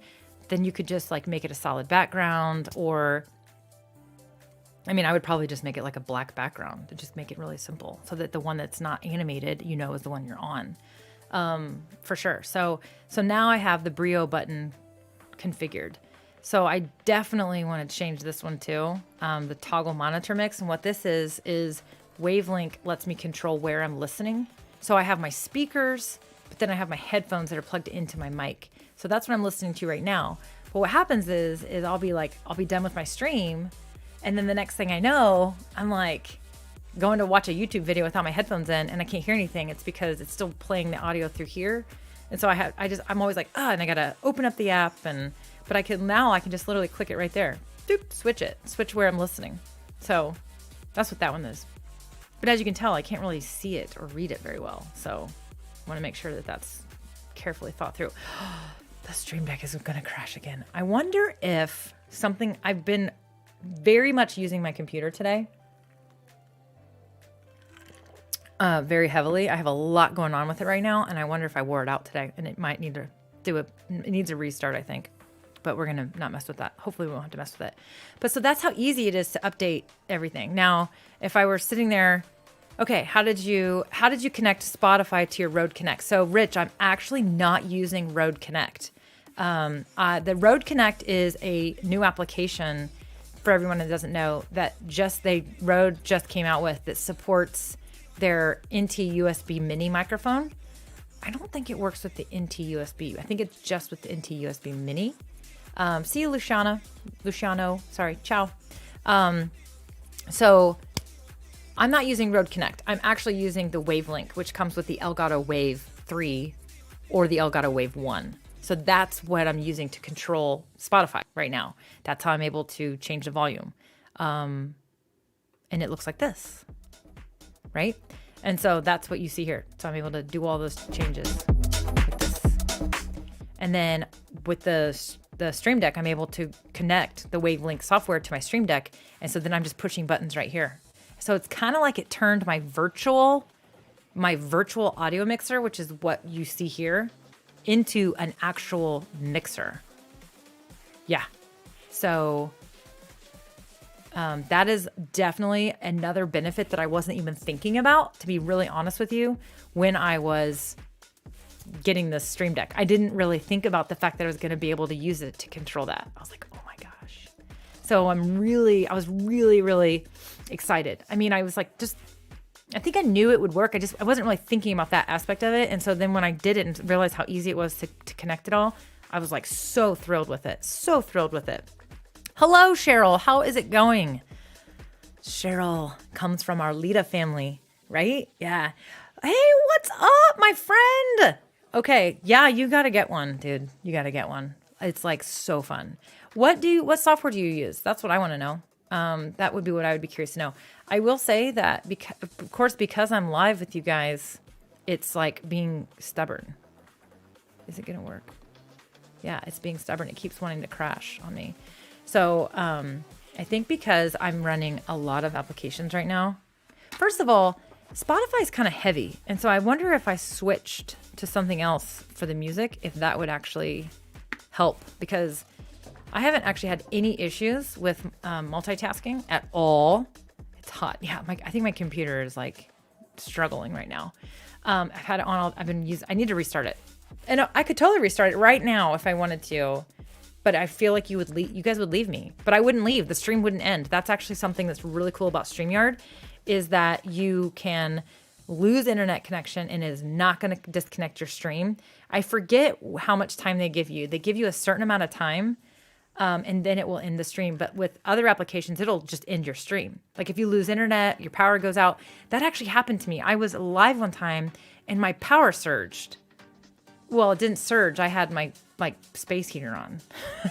then you could just like make it a solid background, or I mean, I would probably just make it like a black background to just make it really simple so that the one that's not animated, you know, is the one you're on, for sure. So now I have the Brio button configured. So I definitely want to change this one too, the toggle monitor mix. And what this is Wavelink lets me control where I'm listening. So I have my speakers, but then I have my headphones that are plugged into my mic. So that's what I'm listening to right now. But what happens is I'll be done with my stream, and then the next thing I know, I'm like going to watch a YouTube video without my headphones in, and I can't hear anything. It's because it's still playing the audio through here. And so I'm always like, and I gotta open up the app, but I can just literally click it right there. Doop, switch where I'm listening. So that's what that one is. But as you can tell, I can't really see it or read it very well. So I want to make sure that that's carefully thought through. The Stream Deck is going to crash again. I wonder if I've been very much using my computer today. Very heavily. I have a lot going on with it right now, and I wonder if I wore it out today, and it might need to it needs a restart, I think. But we're going to not mess with that. Hopefully we won't have to mess with it. But so that's how easy it is to update everything. Now, if I were sitting there, okay, how did you connect Spotify to your Rode Connect? So Rich, I'm actually not using Rode Connect. The Rode Connect is a new application for everyone that doesn't know that Rode just came out with that supports their NT USB mini microphone. I don't think it works with the NT USB. I think it's just with the NT USB mini. See you, Luciano. Sorry. Ciao. So I'm not using Rode Connect. I'm actually using the Wavelink, which comes with the Elgato Wave 3 or the Elgato Wave 1. So that's what I'm using to control Spotify right now. That's how I'm able to change the volume. And it looks like this, right? And so that's what you see here. So I'm able to do all those changes like this. And then with the Stream Deck, I'm able to connect the Wavelink software to my Stream Deck. And so then I'm just pushing buttons right here. So it's kind of like it turned my virtual audio mixer, which is what you see here, into an actual mixer. Yeah. So that is definitely another benefit that I wasn't even thinking about, to be really honest with you, when I was getting this Stream Deck. I didn't really think about the fact that I was going to be able to use it to control that. I was like, oh my gosh. So I was really, really excited. I mean, I was like, I think I knew it would work. I wasn't really thinking about that aspect of it. And so then when I did it and realized how easy it was to connect it all, I was like so thrilled with it. So thrilled with it. Hello, Cheryl. How is it going? Cheryl comes from our Lita family, right? Yeah. Hey, what's up, my friend? Okay. Yeah, you got to get one, dude. You got to get one. It's like so fun. What software do you use? That's what I want to know. That would be what I would be curious to know. I will say that because I'm live with you guys, it's like being stubborn. Is it going to work? Yeah, it's being stubborn. It keeps wanting to crash on me. So, I think because I'm running a lot of applications right now, first of all, Spotify is kind of heavy. And so I wonder if I switched to something else for the music, if that would actually help, because I haven't actually had any issues with multitasking at all. It's hot. Yeah, I think my computer is like struggling right now. I've had it on. I need to restart it, and I could totally restart it right now if I wanted to. But I feel like you guys would leave me, but I wouldn't leave. The stream wouldn't end. That's actually something that's really cool about StreamYard, is that you can lose internet connection and it is not going to disconnect your stream. I forget how much time they give you. They give you a certain amount of time. And then it will end the stream. But with other applications, it'll just end your stream. Like if you lose internet, your power goes out. That actually happened to me. I was live one time and my power surged. Well, it didn't surge. I had my space heater on.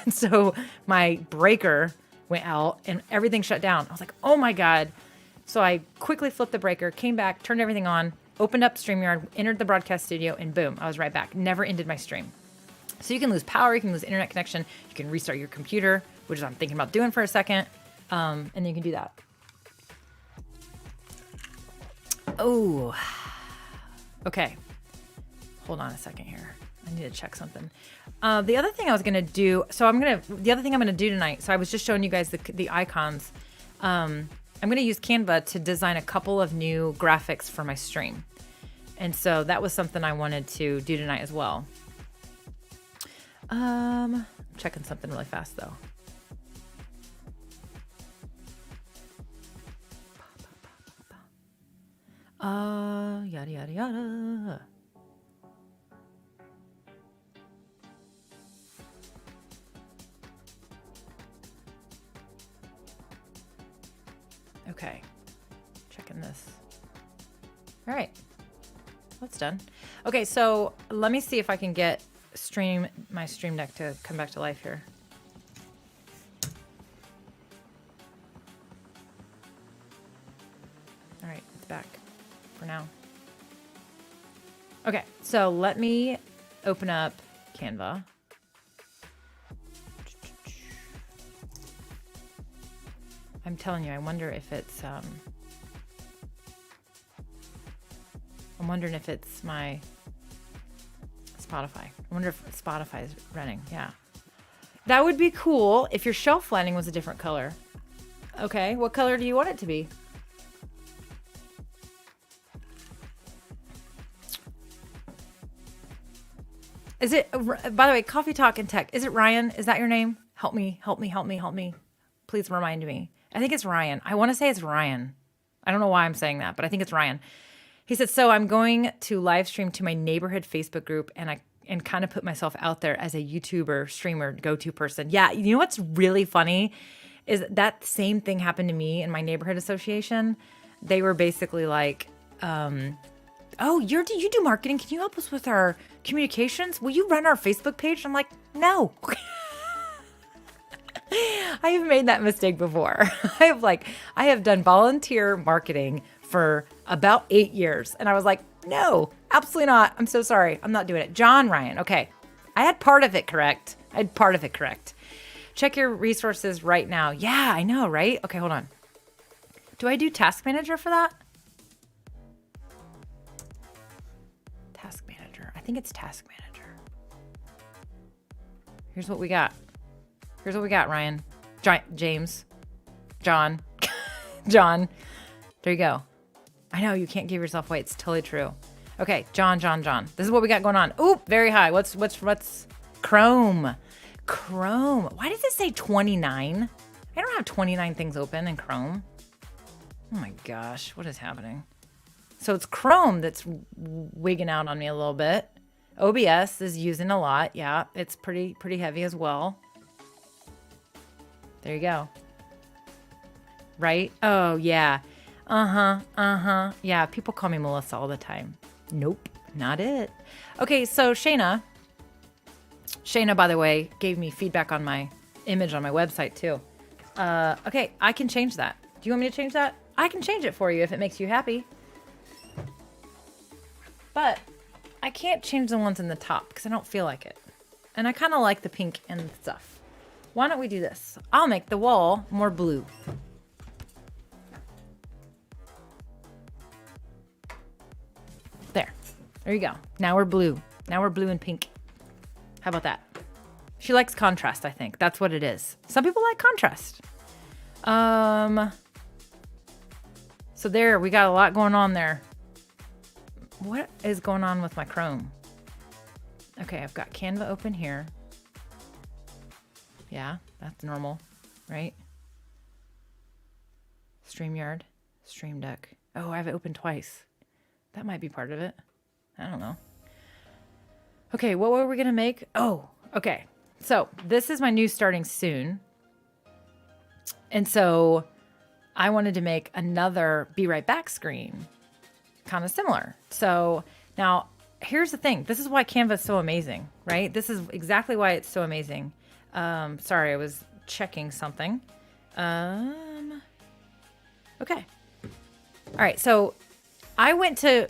So my breaker went out and everything shut down. I was like, oh my God. So I quickly flipped the breaker, came back, turned everything on, opened up StreamYard, entered the broadcast studio, and boom, I was right back. Never ended my stream. So you can lose power, you can lose internet connection, you can restart your computer, which is I'm thinking about doing for a second, and then you can do that. Oh, okay. Hold on a second here. I need to check something. The other thing I was gonna do, the other thing I'm gonna do tonight. So I was just showing you guys the icons. I'm gonna use Canva to design a couple of new graphics for my stream, and so that was something I wanted to do tonight as well. I'm checking something really fast though. Yada yada yada. Okay, checking this. All right, that's done. Okay, so let me see if I can get my StreamDeck to come back to life here. All right, it's back for now. Okay, so let me open up Canva. I'm telling you, I wonder if it's, I'm wondering if it's my Spotify. I wonder if Spotify is running. Yeah. That would be cool if your shelf lining was a different color. Okay, what color do you want it to be? Is it, by the way, Coffee Talk and Tech, is it Ryan? Is that your name? Help me. Please remind me. I think it's Ryan. I want to say it's Ryan. I don't know why I'm saying that, but I think it's Ryan. He said, so I'm going to live stream to my neighborhood Facebook group and kind of put myself out there as a YouTuber, streamer, go-to person. Yeah, you know what's really funny is that same thing happened to me in my neighborhood association. They were basically like, oh, you do marketing. Can you help us with our communications? Will you run our Facebook page? I'm like, no. I have made that mistake before. I have done volunteer marketing for about 8 years. And I was like, no, absolutely not. I'm so sorry. I'm not doing it. John Ryan. Okay. I had part of it correct. Check your resources right now. Yeah, I know, right? Okay, hold on. Do I do Task Manager for that? Task Manager. I think it's Task Manager. Here's what we got. Ryan. James. John. John. There you go. I know you can't give yourself away. It's totally true. Okay, John. This is what we got going on. Oop, very high. What's Chrome? Why does it say 29? I don't have 29 things open in Chrome. Oh my gosh, what is happening? So it's Chrome that's wigging out on me a little bit. OBS is using a lot. Yeah, it's pretty heavy as well. There you go. Right? Oh, yeah. Yeah, people call me Melissa all the time. Nope, not it. Okay, so Shayna, by the way, gave me feedback on my image on my website too. Okay, I can change that. Do you want me to change that? I can change it for you if it makes you happy. But I can't change the ones in the top because I don't feel like it. And I kind of like the pink and stuff. Why don't we do this? I'll make the wall more blue. There you go. Now we're blue. Now we're blue and pink. How about that? She likes contrast, I think. That's what it is. Some people like contrast. So there, we got a lot going on there. What is going on with my Chrome? Okay, I've got Canva open here. Yeah, that's normal, right? StreamYard, StreamDeck. Oh, I have it open twice. That might be part of it. I don't know. Okay, what were we going to make? Oh, okay. So this is my new starting soon. And so I wanted to make another Be Right Back screen. Kind of similar. So now here's the thing. This is why Canva is so amazing, right? This is exactly why it's so amazing. Sorry, I was checking something. Okay. All right. So I went to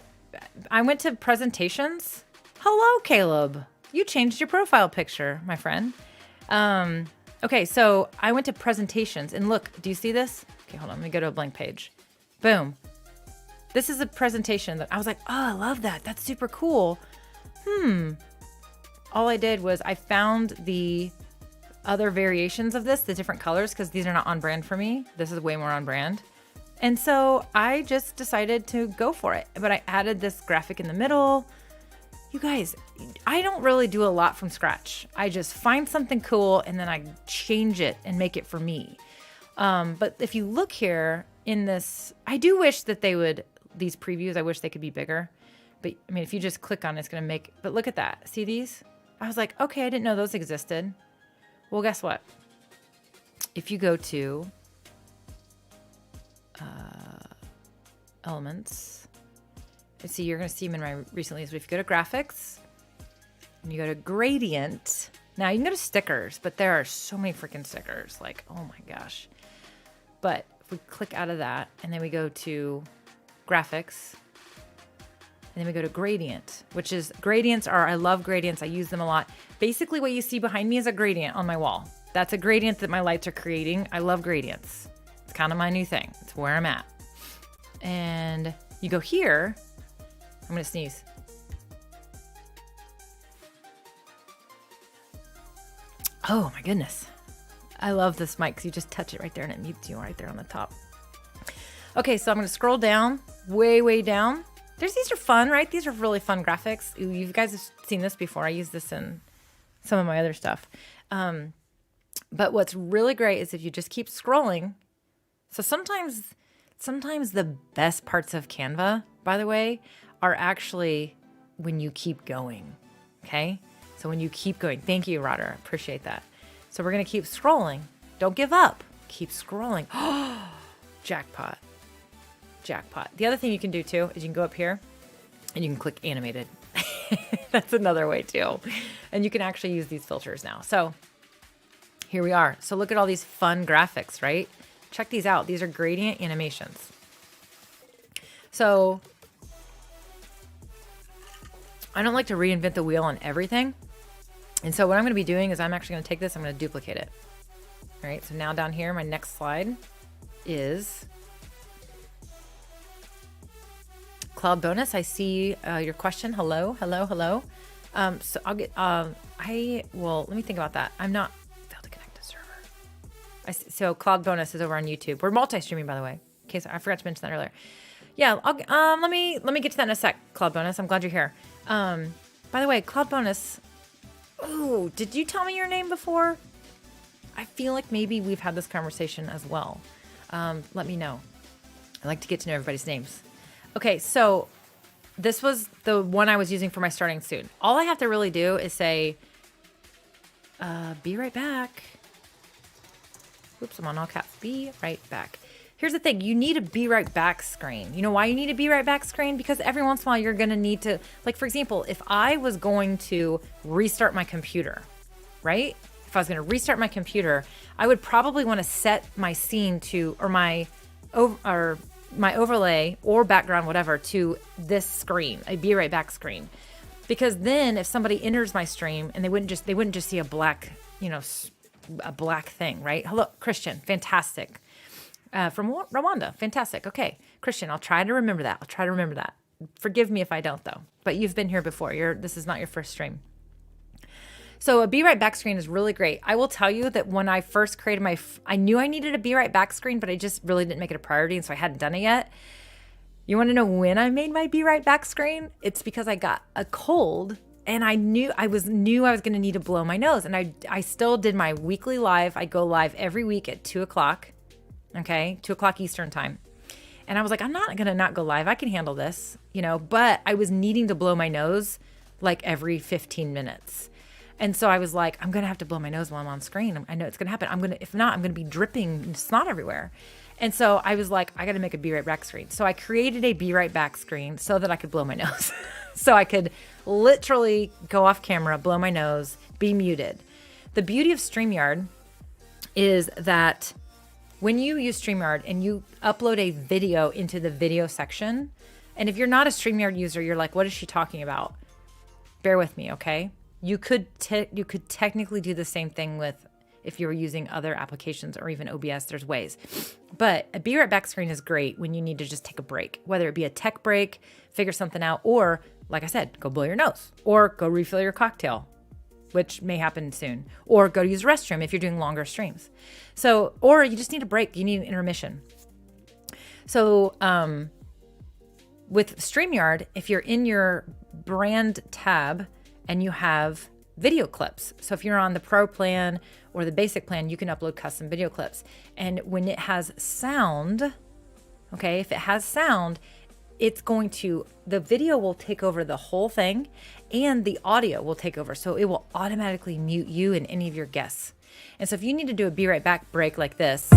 presentations. Hello, Caleb. You changed your profile picture, my friend. Okay. So I went to presentations and look, do you see this? Okay, hold on. Let me go to a blank page. Boom. This is a presentation that I was like, oh, I love that. That's super cool. All I did was I found the other variations of this, the different colors, because these are not on brand for me. This is way more on brand. And so I just decided to go for it. But I added this graphic in the middle. You guys, I don't really do a lot from scratch. I just find something cool and then I change it and make it for me. But if you look here in this, I do wish that they would, these previews, I wish they could be bigger. But I mean, if you just click on it, it's going to make, but look at that. See these? I was like, okay, I didn't know those existed. Well, guess what? If you go to elements, and see, you're going to see them in my recently. So if you go to graphics and you go to gradient, now you can go to stickers, but there are so many freaking stickers. Like, oh my gosh. But if we click out of that and then we go to graphics and then we go to gradient, which is gradients are, I love gradients. I use them a lot. Basically what you see behind me is a gradient on my wall. That's a gradient that my lights are creating. I love gradients. It's kind of my new thing. It's where I'm at. And you go here. I'm going to sneeze. Oh my goodness. I love this mic because you just touch it right there and it mutes you right there on the top. Okay, so I'm going to scroll down, way down. These are fun, right? These are really fun graphics. Ooh, you guys have seen this before. I use this in some of my other stuff. But what's really great is if you just keep scrolling. So sometimes the best parts of Canva, by the way, are actually when you keep going, okay? So when you keep going, thank you, Roder, appreciate that. So we're gonna keep scrolling. Don't give up, keep scrolling. Jackpot, jackpot. The other thing you can do too is you can go up here and you can click animated. That's another way too. And you can actually use these filters now. So here we are. So look at all these fun graphics, right? Check these out. These are gradient animations. So I don't like to reinvent the wheel on everything. And so what I'm going to be doing is I'm actually going to take this, I'm going to duplicate it. All right. So now down here, my next slide is Cloud Bonus. I see your question. Hello. So I'll get, let me think about that. I'm not failed to connect to server. So Cloud Bonus is over on YouTube. We're multi-streaming, by the way. In case I forgot to mention that earlier. Yeah, let me get to that in a sec, Cloud Bonus. I'm glad you're here. By the way, Cloud Bonus. Oh, did you tell me your name before? I feel like maybe we've had this conversation as well. Let me know. I like to get to know everybody's names. Okay, so this was the one I was using for my starting soon. All I have to really do is say, be right back. Oops, I'm on all caps. Be right back. Here's the thing. You need a be right back screen. You know why you need a be right back screen? Because every once in a while you're going to need to, like, for example, if I was going to restart my computer, right? If I was going to restart my computer, I would probably want to set my scene to, or my overlay or background, whatever, to this screen, a be right back screen. Because then if somebody enters my stream and they wouldn't just see a black, a black thing, right? Hello, Christian. Fantastic. From Rwanda. Fantastic. Okay. Christian, I'll try to remember that. Forgive me if I don't, though. But you've been here before. This is not your first stream. So a be right back screen is really great. I will tell you that when I first created I knew I needed a be right back screen, but I just really didn't make it a priority, and so I hadn't done it yet. You want to know when I made my be right back screen? It's because I got a cold, and I knew I was going to need to blow my nose, and I still did my weekly live. I go live every week at 2:00. Okay, 2:00 Eastern time. And I was like, I'm not going to not go live. I can handle this, but I was needing to blow my nose like every 15 minutes. And so I was like, I'm going to have to blow my nose while I'm on screen. I know it's going to happen. If not, I'm going to be dripping snot everywhere. And so I was like, I got to make a be right back screen. So I created a be right back screen so that I could blow my nose. So I could literally go off camera, blow my nose, be muted. The beauty of StreamYard is that when you use StreamYard and you upload a video into the video section, and if you're not a StreamYard user, you're like, what is she talking about? Bear with me, okay? You could technically do the same thing if you're using other applications or even OBS, there's ways. But a be right back screen is great when you need to just take a break, whether it be a tech break, figure something out, or like I said, go blow your nose or go refill your cocktail, which may happen soon, or go use the restroom if you're doing longer streams. So, or you just need a break. You need an intermission. So, with StreamYard, if you're in your brand tab and you have video clips. So if you're on the pro plan or the basic plan, you can upload custom video clips. And when it has sound, okay, if it has sound, it's going to, the video will take over the whole thing and the audio will take over. So it will automatically mute you and any of your guests. And so if you need to do a be right back break like this,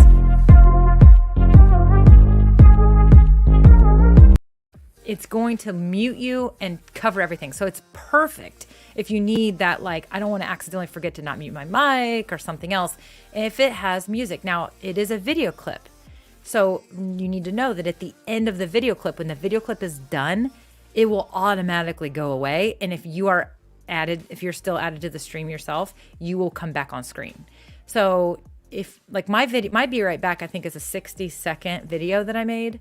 it's going to mute you and cover everything. So it's perfect if you need that, like, I don't want to accidentally forget to not mute my mic or something else. If it has music, now it is a video clip. So you need to know that at the end of the video clip, when the video clip is done, it will automatically go away. And if you are added, if you're still added to the stream yourself, you will come back on screen. So if like my be right back, I think is a 60-second video that I made.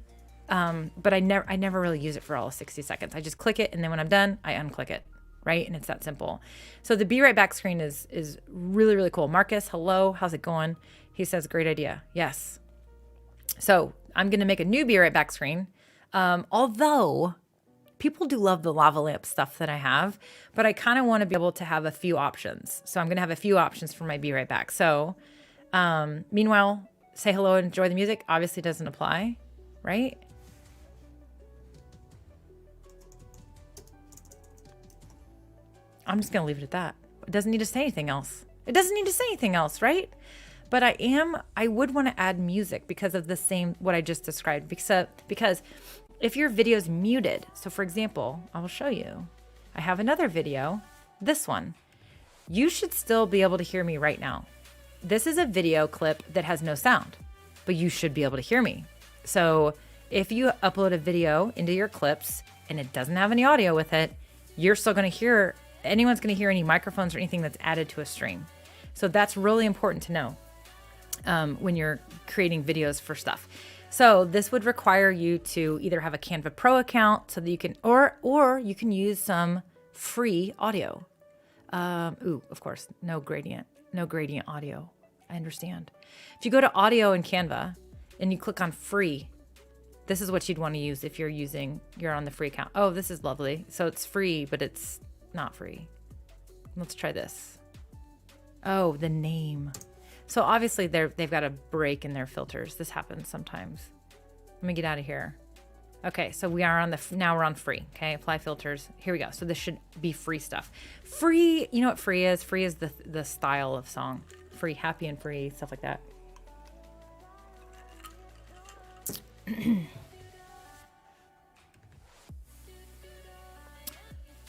But I never really use it for all 60 seconds. I just click it. And then when I'm done, I unclick it. Right. And it's that simple. So the be right back screen is really, really cool. Marcus, hello. How's it going? He says, great idea. Yes. So I'm going to make a new be right back screen. Although people do love the lava lamp stuff that I have, but I kind of want to be able to have a few options. So I'm going to have a few options for my be right back. So, meanwhile, say hello and enjoy the music obviously doesn't apply, right? I'm just going to leave it at that. It doesn't need to say anything else. It doesn't need to say anything else, right? But I would want to add music because of the same, what I just described. Because if your video is muted, so for example, I will show you. I have another video, this one. You should still be able to hear me right now. This is a video clip that has no sound, but you should be able to hear me. So if you upload a video into your clips and it doesn't have any audio with it, you're still going to hear, anyone's going to hear any microphones or anything that's added to a stream. So that's really important to know when you're creating videos for stuff. So this would require you to either have a Canva Pro account so that you can, or you can use some free audio. Of course, no gradient audio. I understand. If you go to audio in Canva and you click on free, this is what you'd want to use if you're on the free account. Oh, this is lovely. So it's free, but it's not free. Let's try this. Oh, the name. So obviously they've got a break in their filters. This happens sometimes. Let me get out of here. Okay, so we are now we're on free. Okay, apply filters. Here we go. So this should be free stuff. Free, you know what free is? Free is the style of song. Free, happy and free, stuff like that.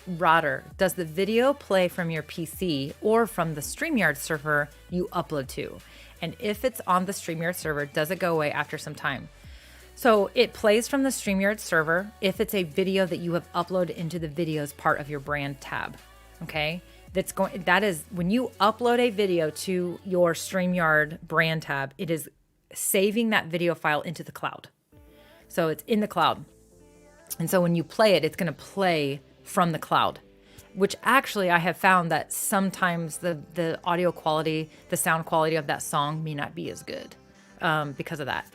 Rodder, does the video play from your PC or from the StreamYard server you upload to? And if it's on the StreamYard server, does it go away after some time? So it plays from the StreamYard server if it's a video that you have uploaded into the videos part of your brand tab. Okay? That is when you upload a video to your StreamYard brand tab, it is saving that video file into the cloud. So it's in the cloud. And so when you play it, it's going to play from the cloud, which actually I have found that sometimes the audio quality, the sound quality of that song may not be as good because of that.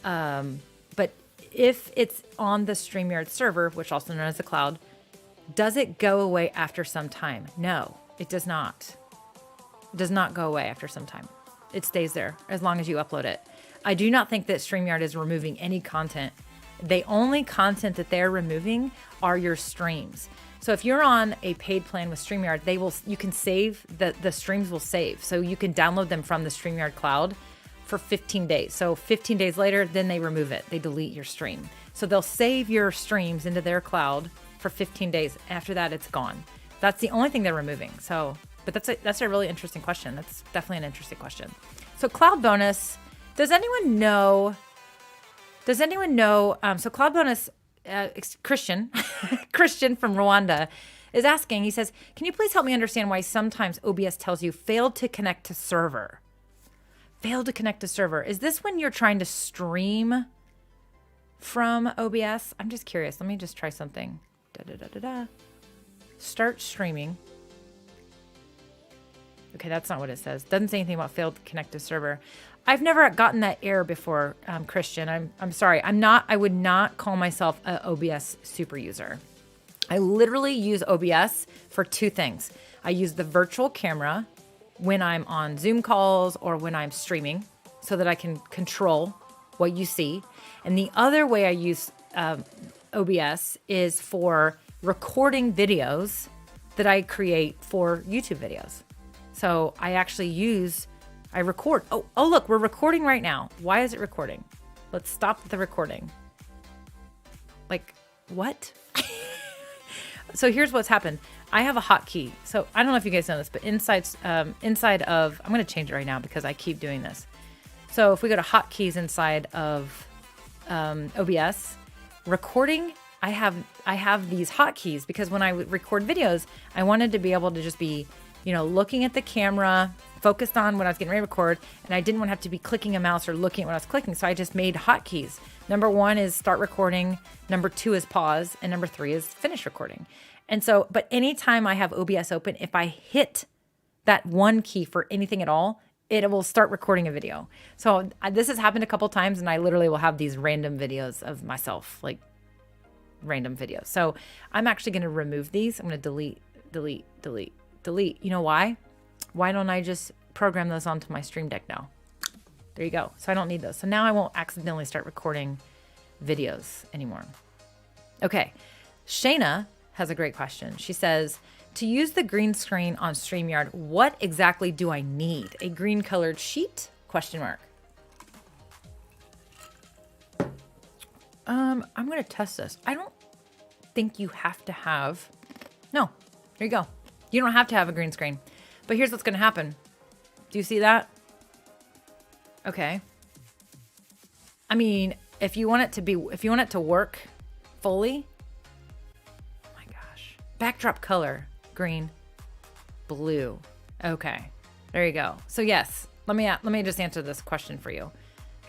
But if it's on the StreamYard server, which also known as the cloud, does it go away after some time? No, it does not. It does not go away after some time. It stays there as long as you upload it. I do not think that StreamYard is removing any content. The only content that they're removing are your streams. So if you're on a paid plan with StreamYard, you can save, the streams will save. So you can download them from the StreamYard cloud for 15 days. So 15 days later, then they remove it. They delete your stream. So they'll save your streams into their cloud for 15 days. After that, it's gone. That's the only thing they're removing. So, but that's a really interesting question. That's definitely an interesting question. So Cloud Bonus, does anyone know? So Cloud Bonus, Christian from Rwanda is asking, he says, can you please help me understand why sometimes OBS tells you failed to connect to server? Failed to connect to server. Is this when you're trying to stream from OBS? I'm just curious. Let me just try something. Start streaming. Okay, that's not what it says. Doesn't say anything about failed to connect to server. I've never gotten that error before, Christian. I'm sorry. I would not call myself an OBS super user. I literally use OBS for two things. I use the virtual camera when I'm on Zoom calls or when I'm streaming so that I can control what you see. And the other way I use OBS is for recording videos that I create for YouTube videos. So I record. Oh, look, we're recording right now. Why is it recording? Let's stop the recording. Like, what? So here's what's happened. I have a hotkey. So I don't know if you guys know this, but inside of, I'm going to change it right now because I keep doing this. So if we go to hotkeys inside of OBS, recording, I have these hotkeys because when I record videos, I wanted to be able to just be, looking at the camera, focused on what I was getting ready to record, and I didn't want to have to be clicking a mouse or looking at what I was clicking. So I just made hotkeys. Number 1 is start recording. Number 2 is pause. And number 3 is finish recording. And so, but anytime I have OBS open, if I hit that one key for anything at all, it will start recording a video. So this has happened a couple times, and I literally will have these random videos of myself, like random videos. So I'm actually going to remove these. I'm going to delete. You know why? Why don't I just program those onto my StreamDeck now? There you go. So I don't need those. So now I won't accidentally start recording videos anymore. Okay. Shayna has a great question. She says, to use the green screen on StreamYard, what exactly do I need? A green colored sheet? Question mark. I'm going to test this. I don't think you have to have, no, there you go. You don't have to have a green screen, but here's what's going to happen. Do you see that? Okay. I mean, if you want it to work fully, oh my gosh, backdrop color, green, blue. Okay, there you go. So yes, let me just answer this question for you.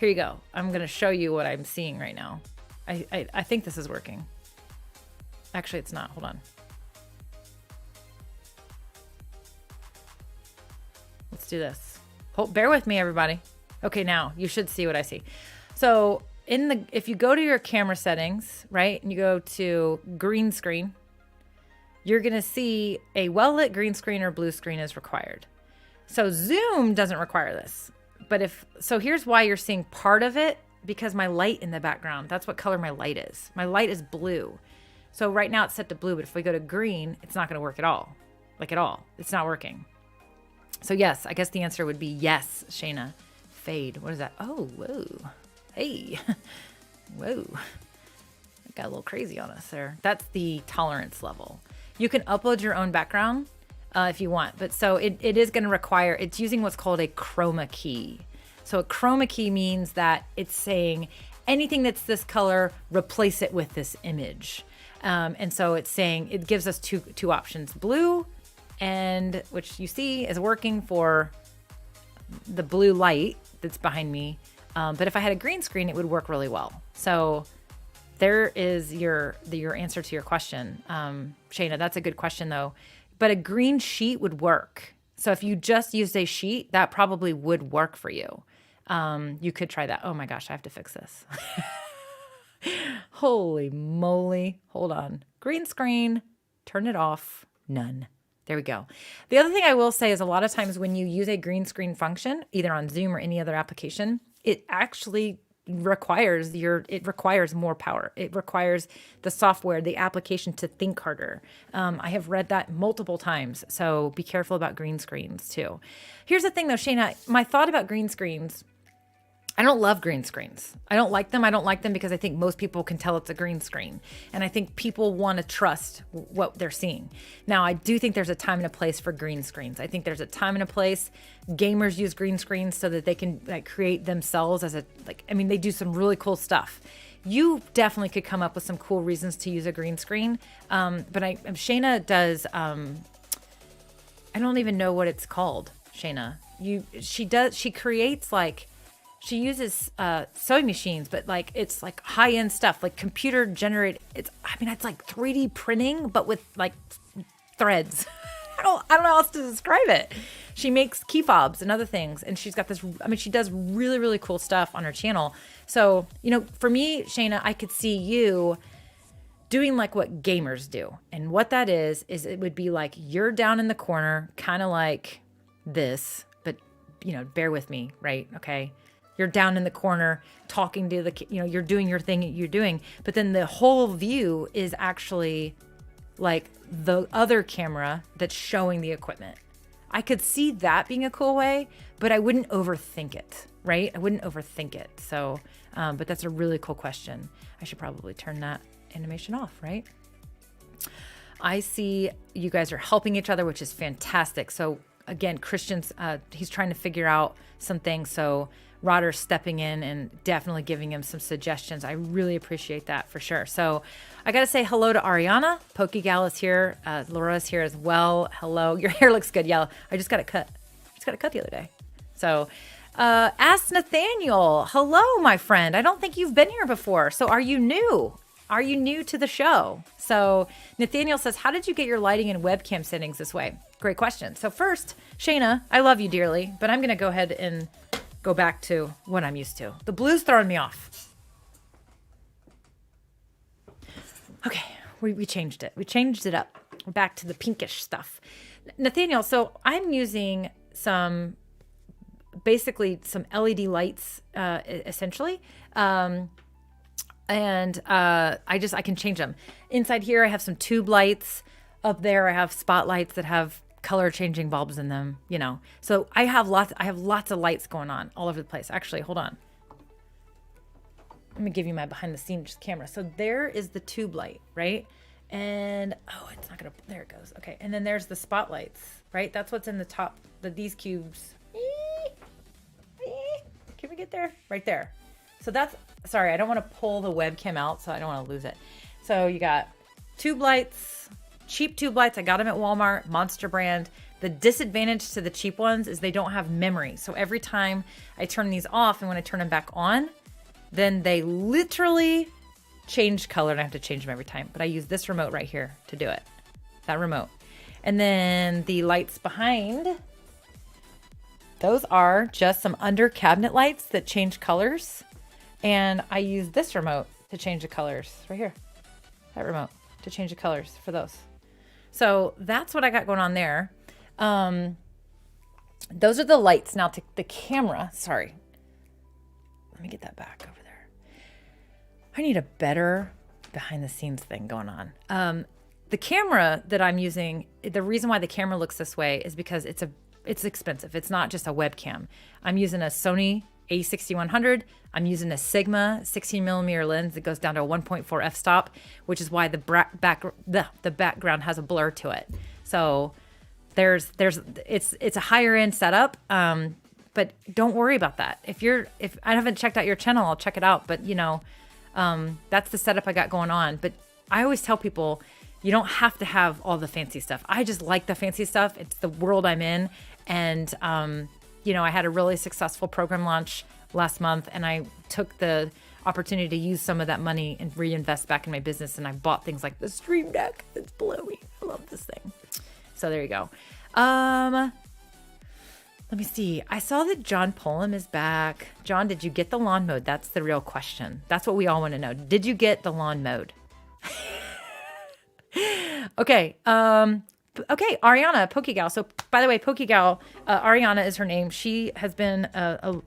Here you go. I'm going to show you what I'm seeing right now. I think this is working. Actually, it's not. Hold on. Let's do this. Bear with me, everybody. Okay, now you should see what I see. So if you go to your camera settings, right, and you go to green screen, you're going to see a well-lit green screen or blue screen is required. So Zoom doesn't require this. But here's why you're seeing part of it, because my light in the background, that's what color my light is. My light is blue. So right now it's set to blue, but if we go to green, it's not going to work at all. Like at all. It's not working. So yes, I guess the answer would be yes, Shayna. Fade. What is that? Oh, whoa. Hey. Whoa. It got a little crazy on us there. That's the tolerance level. You can upload your own background if you want. But so it is going to require, it's using what's called a chroma key. So a chroma key means that it's saying anything that's this color, replace it with this image. And so it's saying, it gives us two options, blue, and which you see is working for the blue light that's behind me. But if I had a green screen, it would work really well. So there is your answer to your question. Shayna, that's a good question though. But a green sheet would work. So if you just used a sheet, that probably would work for you. You could try that. Oh my gosh, I have to fix this. Holy moly. Hold on. Green screen, turn it off, none. There we go. The other thing I will say is a lot of times when you use a green screen function, either on Zoom or any other application, it actually requires more power. It requires the software, the application to think harder. I have read that multiple times. So be careful about green screens too. Here's the thing though, Shayna, my thought about green screens, I don't love green screens. I don't like them. I don't like them because I think most people can tell it's a green screen. And I think people want to trust what they're seeing. Now, I do think there's a time and a place for green screens. I think there's a time and a place. Gamers use green screens so that they can create themselves they do some really cool stuff. You definitely could come up with some cool reasons to use a green screen. But Shayna does, I don't even know what it's called, Shayna. she creates like, she uses sewing machines, but like it's like high end stuff, like computer generated. It's like 3D printing, but with like threads. I don't know how else to describe it. She makes key fobs and other things, and she's got this. She does really, really cool stuff on her channel. So, for me, Shayna, I could see you doing like what gamers do. And what that is it would be like you're down in the corner, kind of like this, but, bear with me, right? Okay. You're down in the corner talking to you're doing your thing you're doing, but then the whole view is actually like the other camera that's showing the equipment. I could see that being a cool way, but I wouldn't overthink it, right? I wouldn't overthink it. So, but that's a really cool question. I should probably turn that animation off, right? I see you guys are helping each other, which is fantastic. So again, Christian's, he's trying to figure out some things. So Rodder's stepping in and definitely giving him some suggestions. I really appreciate that for sure. So I got to say hello to Ariana. Pokegal is here. Laura's here as well. Hello. Your hair looks good. Yeah, I just got it cut. Just got it cut the other day. So ask Nathaniel. Hello, my friend. I don't think you've been here before. So are you new? Are you new to the show? So Nathaniel says, how did you get your lighting and webcam settings this way? Great question. So first, Shayna, I love you dearly, but I'm going to go ahead and go back to what I'm used to. The blue's throwing me off. Okay, we changed it. We changed it up. We're back to the pinkish stuff. Nathaniel, so I'm using basically some LED lights, essentially. I can change them. Inside here, I have some tube lights. Up there, I have spotlights that have color changing bulbs in them, So I have lots of lights going on all over the place. Actually, hold on. Let me give you my behind the scenes camera. So there is the tube light, right? And it's not gonna, there it goes. Okay. And then there's the spotlights, right? That's what's in the top, these cubes. Can we get there? Right there. So sorry, I don't want to pull the webcam out, so I don't want to lose it. So you got tube lights, cheap tube lights. I got them at Walmart, Monster brand. The disadvantage to the cheap ones is they don't have memory. So every time I turn these off and when I turn them back on, then they literally change color and I have to change them every time. But I use this remote right here to do it. That remote. And then the lights behind, those are just some under cabinet lights that change colors. And I use this remote to change the colors right here. That remote to change the colors for those. So that's what I got going on there. Those are the lights. Now to the camera, sorry. Let me get that back over there. I need a better behind the scenes thing going on. The camera that I'm using, the reason why the camera looks this way is because it's expensive. It's not just a webcam. I'm using a Sony a6100. I'm using a Sigma 16mm lens that goes down to a 1.4 f-stop, which is why the background has a blur to it. So it's a higher end setup, but don't worry about that. If I haven't checked out your channel, I'll check it out. But that's the setup I got going on. But I always tell people you don't have to have all the fancy stuff. I just like the fancy stuff. It's the world I'm in, and I had a really successful program launch last month, and I took the opportunity to use some of that money and reinvest back in my business. And I bought things like the StreamDeck. It's below me. I love this thing. So there you go. Let me see. I saw that John Pullum is back. John, did you get the lawn mowed? That's the real question. That's what we all want to know. Did you get the lawn mowed? Okay. Okay, Ariana, Pokegal. So, by the way, Pokegal, Ariana is her name. She has been a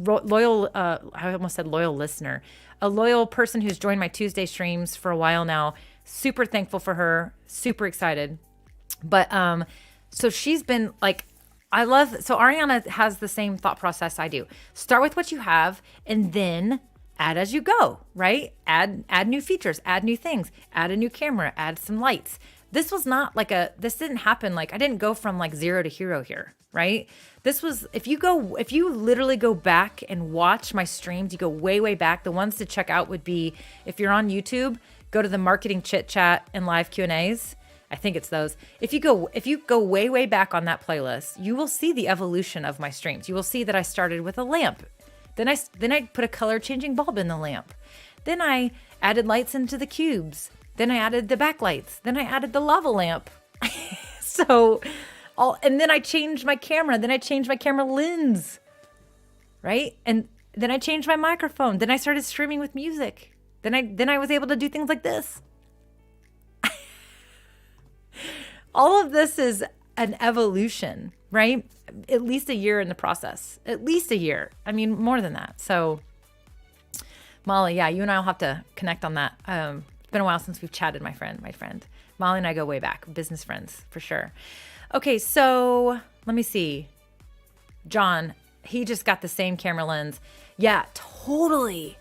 loyal, I almost said loyal listener, a loyal person who's joined my Tuesday streams for a while now. Super thankful for her. Super excited. But, so she's been like, so Ariana has the same thought process I do. Start with what you have and then add as you go, right? Add new features, add new things, add a new camera, add some lights. This was not like this didn't happen. Like I didn't go from like zero to hero here, right? This was, if you literally go back and watch my streams, you go way, way back. The ones to check out would be, if you're on YouTube, go to the marketing chit chat and live Q&As. I think it's those. If you go way back on that playlist, you will see the evolution of my streams. You will see that I started with a lamp. Then I put a color changing bulb in the lamp. Then I added lights into the cubes. Then I added the backlights. Then I added the lava lamp. And then I changed my camera. Then I changed my camera lens. Right? And then I changed my microphone. Then I started streaming with music. Then I was able to do things like this. All of this is an evolution, right? At least a year in the process. At least a year. I mean, more than that. So, Molly, yeah, you and I will have to connect on that. It's been a while since we've chatted, my friend. Molly and I go way back. Business friends, for sure. Okay, so let me see. John, he just got the same camera lens. Yeah, totally.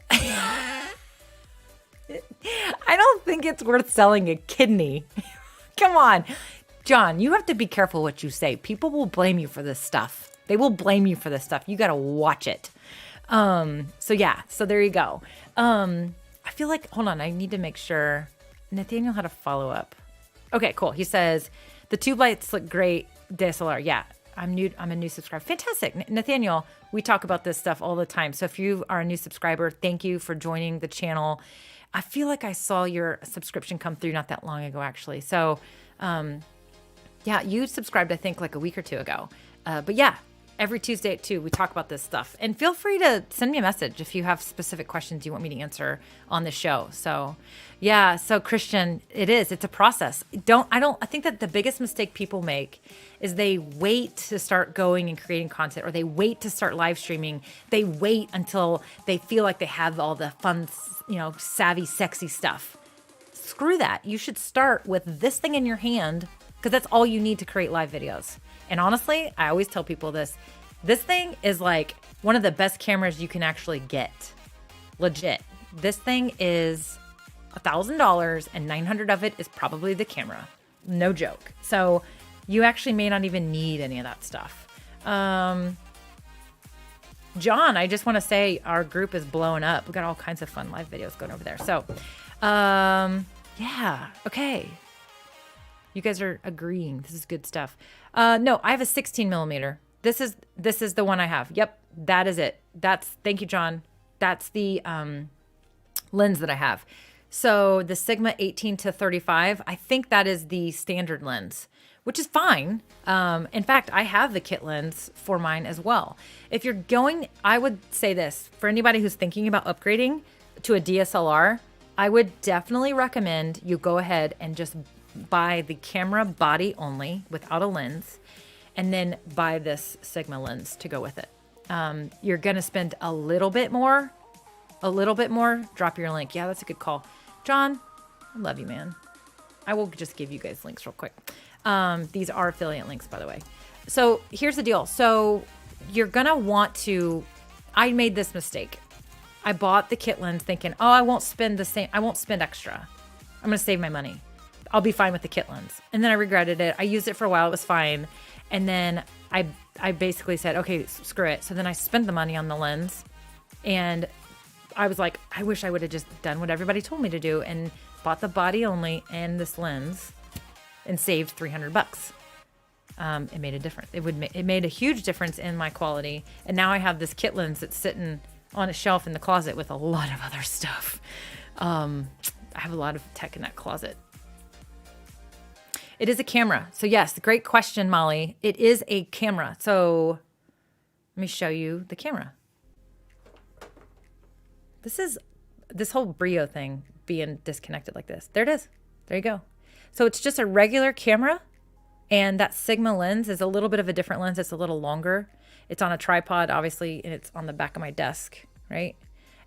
I don't think it's worth selling a kidney. Come on. John, you have to be careful what you say. People will blame you for this stuff. They will blame you for this stuff. You got to watch it. So there you go. I feel like, hold on, I need to make sure Nathaniel had a follow up. Okay, cool. He says, the tube lights look great. DSLR. Yeah, I'm a new subscriber. Fantastic. Nathaniel, we talk about this stuff all the time. So if you are a new subscriber, thank you for joining the channel. I feel like I saw your subscription come through not that long ago, actually. So, yeah, you subscribed, I think, like a week or two ago. But yeah, every Tuesday at 2, we talk about this stuff. And feel free to send me a message if you have specific questions you want me to answer on the show. So, yeah, so Christian, it's a process. I think that the biggest mistake people make is they wait to start going and creating content, or they wait to start live streaming. They wait until they feel like they have all the fun, savvy, sexy stuff. Screw that. You should start with this thing in your hand, because that's all you need to create live videos. And honestly, I always tell people this thing is like one of the best cameras you can actually get. Legit. This thing is $1,000 and $900 of it is probably the camera. No joke. So you actually may not even need any of that stuff. John, I just want to say our group is blowing up. We got all kinds of fun live videos going over there. So, yeah. Okay. You guys are agreeing. This is good stuff. No, I have a 16 millimeter. This is the one I have. Yep. That is it. Thank you, John. That's the, lens that I have. So the Sigma 18-35, I think that is the standard lens, which is fine. In fact, I have the kit lens for mine as well. If you're going, I would say this, for anybody who's thinking about upgrading to a DSLR, I would definitely recommend you go ahead and just buy the camera body only without a lens, and then buy this Sigma lens to go with it. You're going to spend a little bit more. Drop your link. Yeah, that's a good call. John, I love you, man. I will just give you guys links real quick. These are affiliate links, by the way. So here's the deal. So you're going to want to, I made this mistake. I bought the kit lens thinking, I won't spend extra. I'm going to save my money. I'll be fine with the kit lens. And then I regretted it. I used it for a while. It was fine. And then I basically said, okay, screw it. So then I spent the money on the lens, and I was like, I wish I would have just done what everybody told me to do and bought the body only and this lens and saved $300. It made a difference. It made a huge difference in my quality. And now I have this kit lens that's sitting on a shelf in the closet with a lot of other stuff. I have a lot of tech in that closet. It is a camera. So yes, great question, Molly. It is a camera. So let me show you the camera. This whole Brio thing being disconnected like this. There it is. There you go. So it's just a regular camera, and that Sigma lens is a little bit of a different lens. It's a little longer. It's on a tripod, obviously, and it's on the back of my desk, right?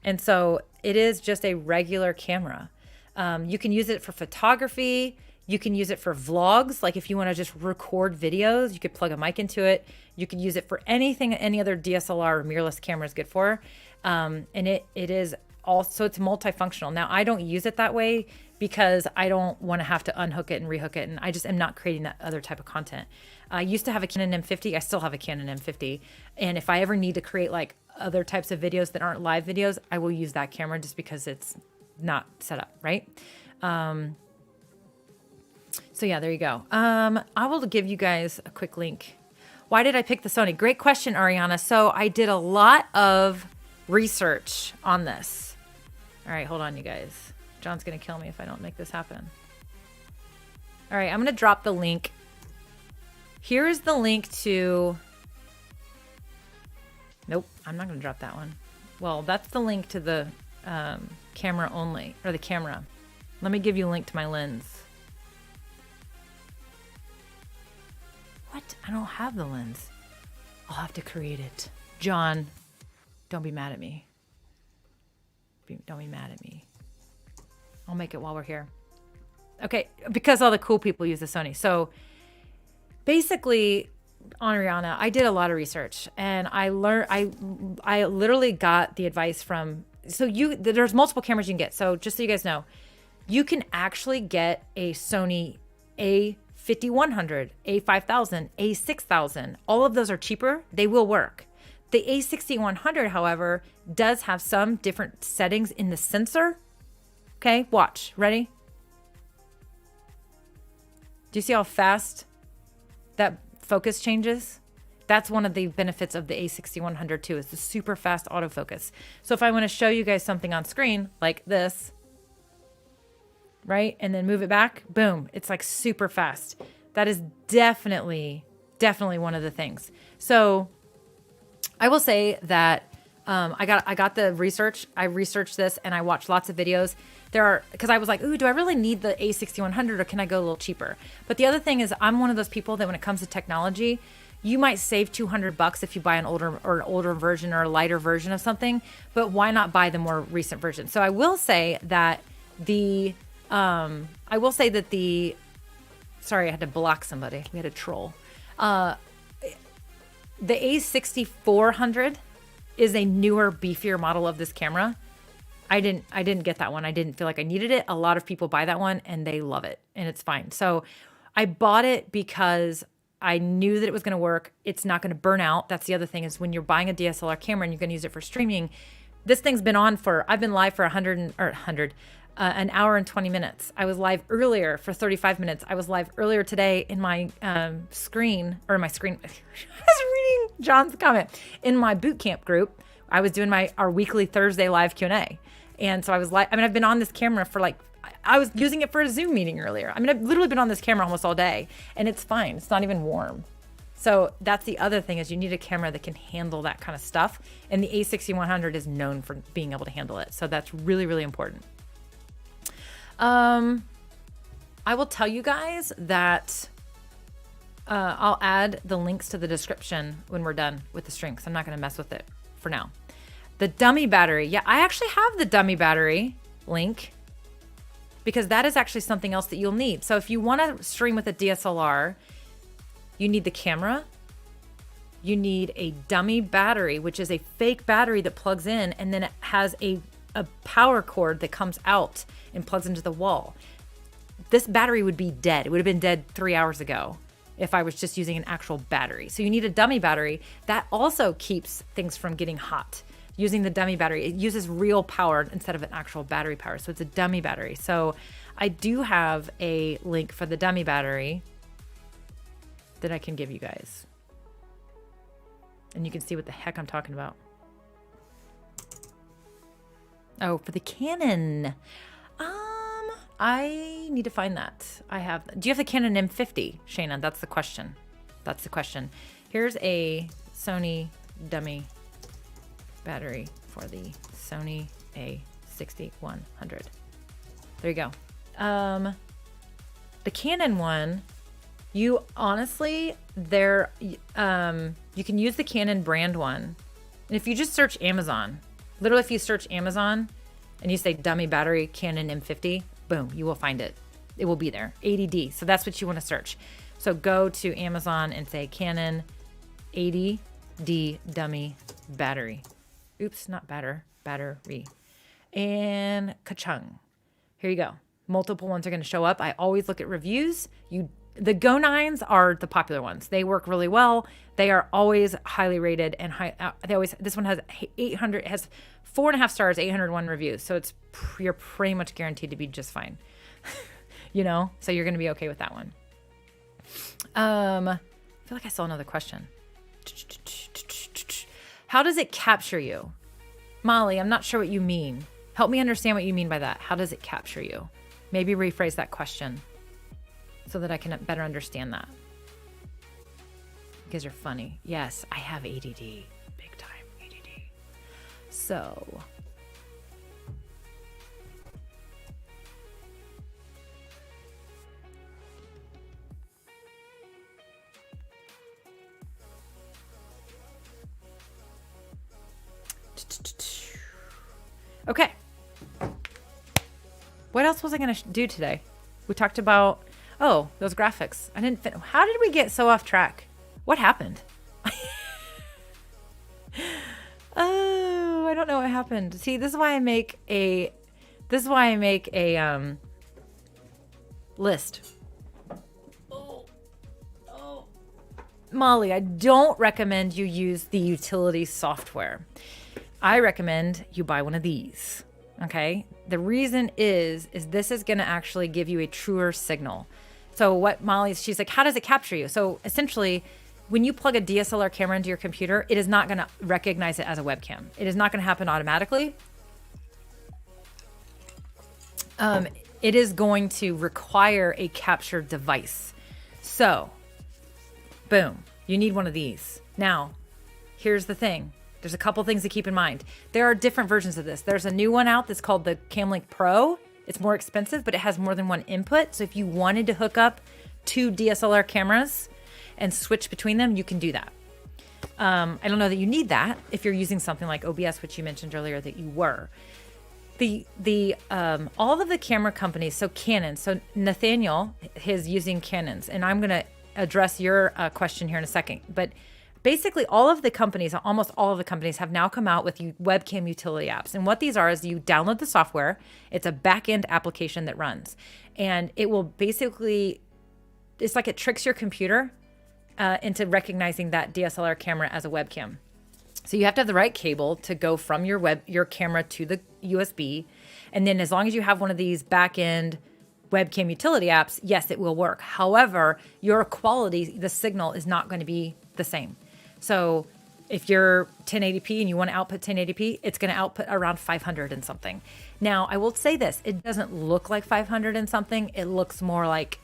And so it is just a regular camera. You can use it for photography. You can use it for vlogs. Like if you want to just record videos, you could plug a mic into it. You could use it for anything any other DSLR or mirrorless camera is good for. And it is also, it's multifunctional. Now, I don't use it that way because I don't want to have to unhook it and rehook it. And I just am not creating that other type of content. I used to have a Canon M50. I still have a Canon M50. And if I ever need to create like other types of videos that aren't live videos, I will use that camera just because it's not set up, right? So yeah, there you go. I will give you guys a quick link. Why did I pick the Sony? Great question, Ariana. So I did a lot of research on this. All right, hold on, you guys. John's going to kill me if I don't make this happen. All right, I'm going to drop the link. Here is the link to... Nope, I'm not going to drop that one. Well, that's the link to the camera only, or the camera. Let me give you a link to my lens. What? I don't have the lens. I'll have to create it. John, don't be mad at me. Don't be mad at me. I'll make it while we're here. Okay, because all the cool people use the Sony. So basically, on Rihanna, I did a lot of research, and I learned. I literally got the advice from. So there's multiple cameras you can get. So just so you guys know, you can actually get a Sony A5100, A5000, A6000. All of those are cheaper. They will work. The A6100, however, does have some different settings in the sensor. Okay, watch. Ready? Do you see how fast that focus changes? That's one of the benefits of the A6100 too, is the super fast autofocus. So if I want to show you guys something on screen like this, right? And then move it back, boom, it's like super fast. That is definitely one of the things. So I will say that I got the research. I researched this and I watched lots of videos. Because I was like, ooh, do I really need the A6100 or can I go a little cheaper? But the other thing is I'm one of those people that when it comes to technology, you might save $200 if you buy an older version or a lighter version of something, but why not buy the more recent version? So I will say that sorry, I had to block somebody. We had a troll. The A6400 is a newer, beefier model of this camera. I didn't get that one. I didn't feel like I needed it. A lot of people buy that one and they love it and it's fine. So I bought it because I knew that it was going to work. It's not going to burn out. That's the other thing is when you're buying a DSLR camera and you're going to use it for streaming, this thing's been on I've been live for an hour and 20 minutes. I was live earlier for 35 minutes. I was live earlier today in my screen. I was reading John's comment in my boot camp group. I was doing our weekly Thursday live Q&A. And so I was like, I've been on this camera for I was using it for a Zoom meeting earlier. I've literally been on this camera almost all day and it's fine. It's not even warm. So that's the other thing is you need a camera that can handle that kind of stuff. And the A6100 is known for being able to handle it. So that's really, really important. I will tell you guys that I'll add the links to the description when we're done with the stream because I'm not going to mess with it for now. The dummy battery. Yeah, I actually have the dummy battery link because that is actually something else that you'll need. So if you want to stream with a DSLR, you need the camera. You need a dummy battery, which is a fake battery that plugs in and then it has a power cord that comes out and plugs into the wall. This battery would be dead. It would have been dead 3 hours ago if I was just using an actual battery. So you need a dummy battery. That also keeps things from getting hot. Using the dummy battery, it uses real power instead of an actual battery power. So it's a dummy battery. So I do have a link for the dummy battery that I can give you guys. And you can see what the heck I'm talking about. Oh, for the Canon. I need to find that. Do you have the Canon M50, Shayna? That's the question. Here's a Sony dummy battery for the Sony A6100. There you go. The Canon one, you honestly, you can use the Canon brand one. And if you just search Amazon, literally if you search Amazon and you say dummy battery Canon M50, boom, you will find it. It will be there, 80D. So that's what you want to search. So go to Amazon and say Canon 80D dummy battery. Oops, not battery. And ka-chung. Here you go. Multiple ones are going to show up. I always look at reviews. The Go 9s are the popular ones. They work really well. They are always highly rated and this one has 800, it has 4.5 stars, 801 reviews. So you're pretty much guaranteed to be just fine. you know? So you're going to be okay with that one. I feel like I saw another question. How does it capture you? Molly, I'm not sure what you mean. Help me understand what you mean by that. How does it capture you? Maybe rephrase that question so that I can better understand that. You guys are funny. Yes, I have ADD. Big time ADD. So... Okay. What else was I going to do today? We talked about, those graphics. How did we get so off track? What happened? I don't know what happened. See, this is why I make a list. Molly, I don't recommend you use the utility software. I recommend you buy one of these, okay? The reason is this is going to actually give you a truer signal. So what she's like, how does it capture you? So essentially, when you plug a DSLR camera into your computer, it is not going to recognize it as a webcam. It is not going to happen automatically. It is going to require a capture device. So, boom, you need one of these. Now, here's the thing. There's a couple things to keep in mind. There are different versions of this. There's a new one out that's called the CamLink Pro. It's more expensive, but it has more than one input. So if you wanted to hook up 2 DSLR cameras and switch between them, you can do that. I don't know that you need that if you're using something like OBS, which you mentioned earlier that you were. All of the camera companies, so Canon, so Nathaniel is using Canons, and I'm going to address your question here in a second, but basically, almost all of the companies have now come out with webcam utility apps. And what these are is you download the software. It's a back-end application that runs. And it will basically, it's like it tricks your computer into recognizing that DSLR camera as a webcam. So you have to have the right cable to go from your camera to the USB. And then as long as you have one of these back-end webcam utility apps, yes, it will work. However, your quality, the signal is not going to be the same. So if you're 1080p and you want to output 1080p, it's going to output around 500 and something. Now, I will say this, it doesn't look like 500 and something. It looks more like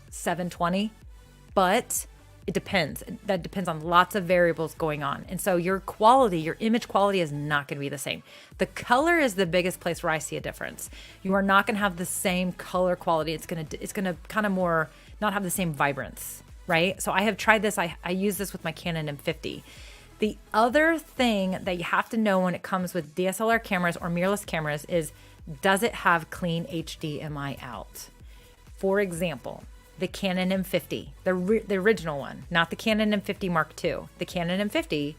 720, but it depends. That depends on lots of variables going on. And so your image quality is not going to be the same. The color is the biggest place where I see a difference. You are not going to have the same color quality. It's going to kind of more not have the same vibrance. Right? So I have tried this. I use this with my Canon M50. The other thing that you have to know when it comes with DSLR cameras or mirrorless cameras is, does it have clean HDMI out? For example, the Canon M50, the original one, not the Canon M50 Mark II. The Canon M50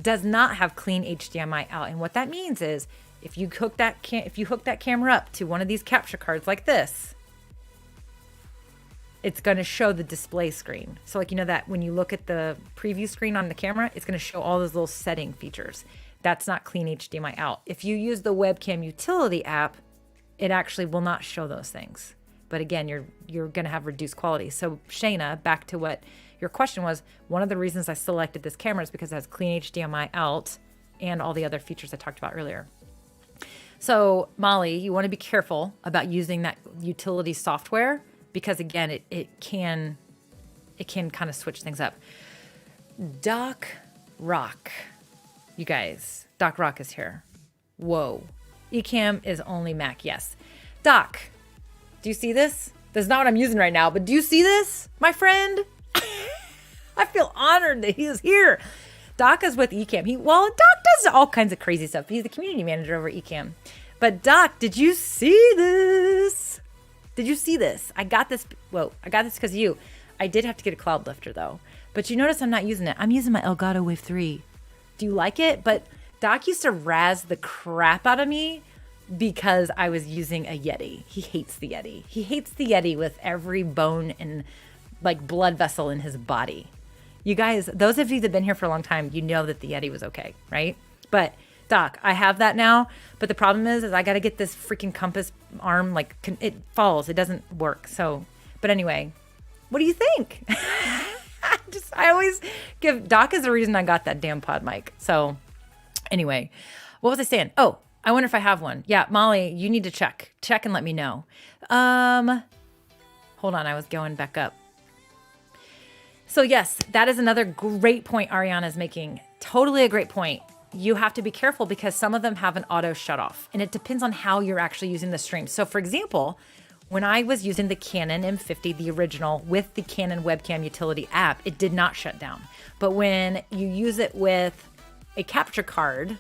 does not have clean HDMI out. And what that means is if you hook that camera up to one of these capture cards like this, it's going to show the display screen. So like, that when you look at the preview screen on the camera, it's going to show all those little setting features. That's not clean HDMI out. If you use the webcam utility app, it actually will not show those things. But again, you're going to have reduced quality. So Shayna, back to what your question was, one of the reasons I selected this camera is because it has clean HDMI out and all the other features I talked about earlier. So Molly, you want to be careful about using that utility software, because again, it can kind of switch things up. Doc Rock, you guys, Doc Rock is here. Whoa. Ecamm is only Mac, yes. Doc, do you see this? This is not what I'm using right now, but do you see this, my friend? I feel honored that he is here. Doc is with Ecamm. Doc does all kinds of crazy stuff. He's the community manager over at Ecamm. But Doc, did you see this? Did you see this? I got this because of you. I did have to get a cloud lifter though. But you notice I'm not using it. I'm using my Elgato Wave 3. Do you like it? But Doc used to razz the crap out of me because I was using a Yeti. He hates the Yeti. He hates the Yeti with every bone and like blood vessel in his body. You guys, those of you that have been here for a long time, you know that the Yeti was okay, right? But Doc, I have that now, but the problem is I got to get this freaking compass arm, like it falls. It doesn't work. So, but anyway, what do you think? I always give Doc is the reason I got that damn pod mic. So anyway, what was I saying? Oh, I wonder if I have one. Yeah, Molly, you need to check and let me know. Hold on. I was going back up. So yes, that is another great point Ariana is making. Totally a great point. You have to be careful because some of them have an auto shut off, and it depends on how you're actually using the stream. So for example, when I was using the Canon M50, the original, with the Canon webcam utility app, it did not shut down. But when you use it with a capture card,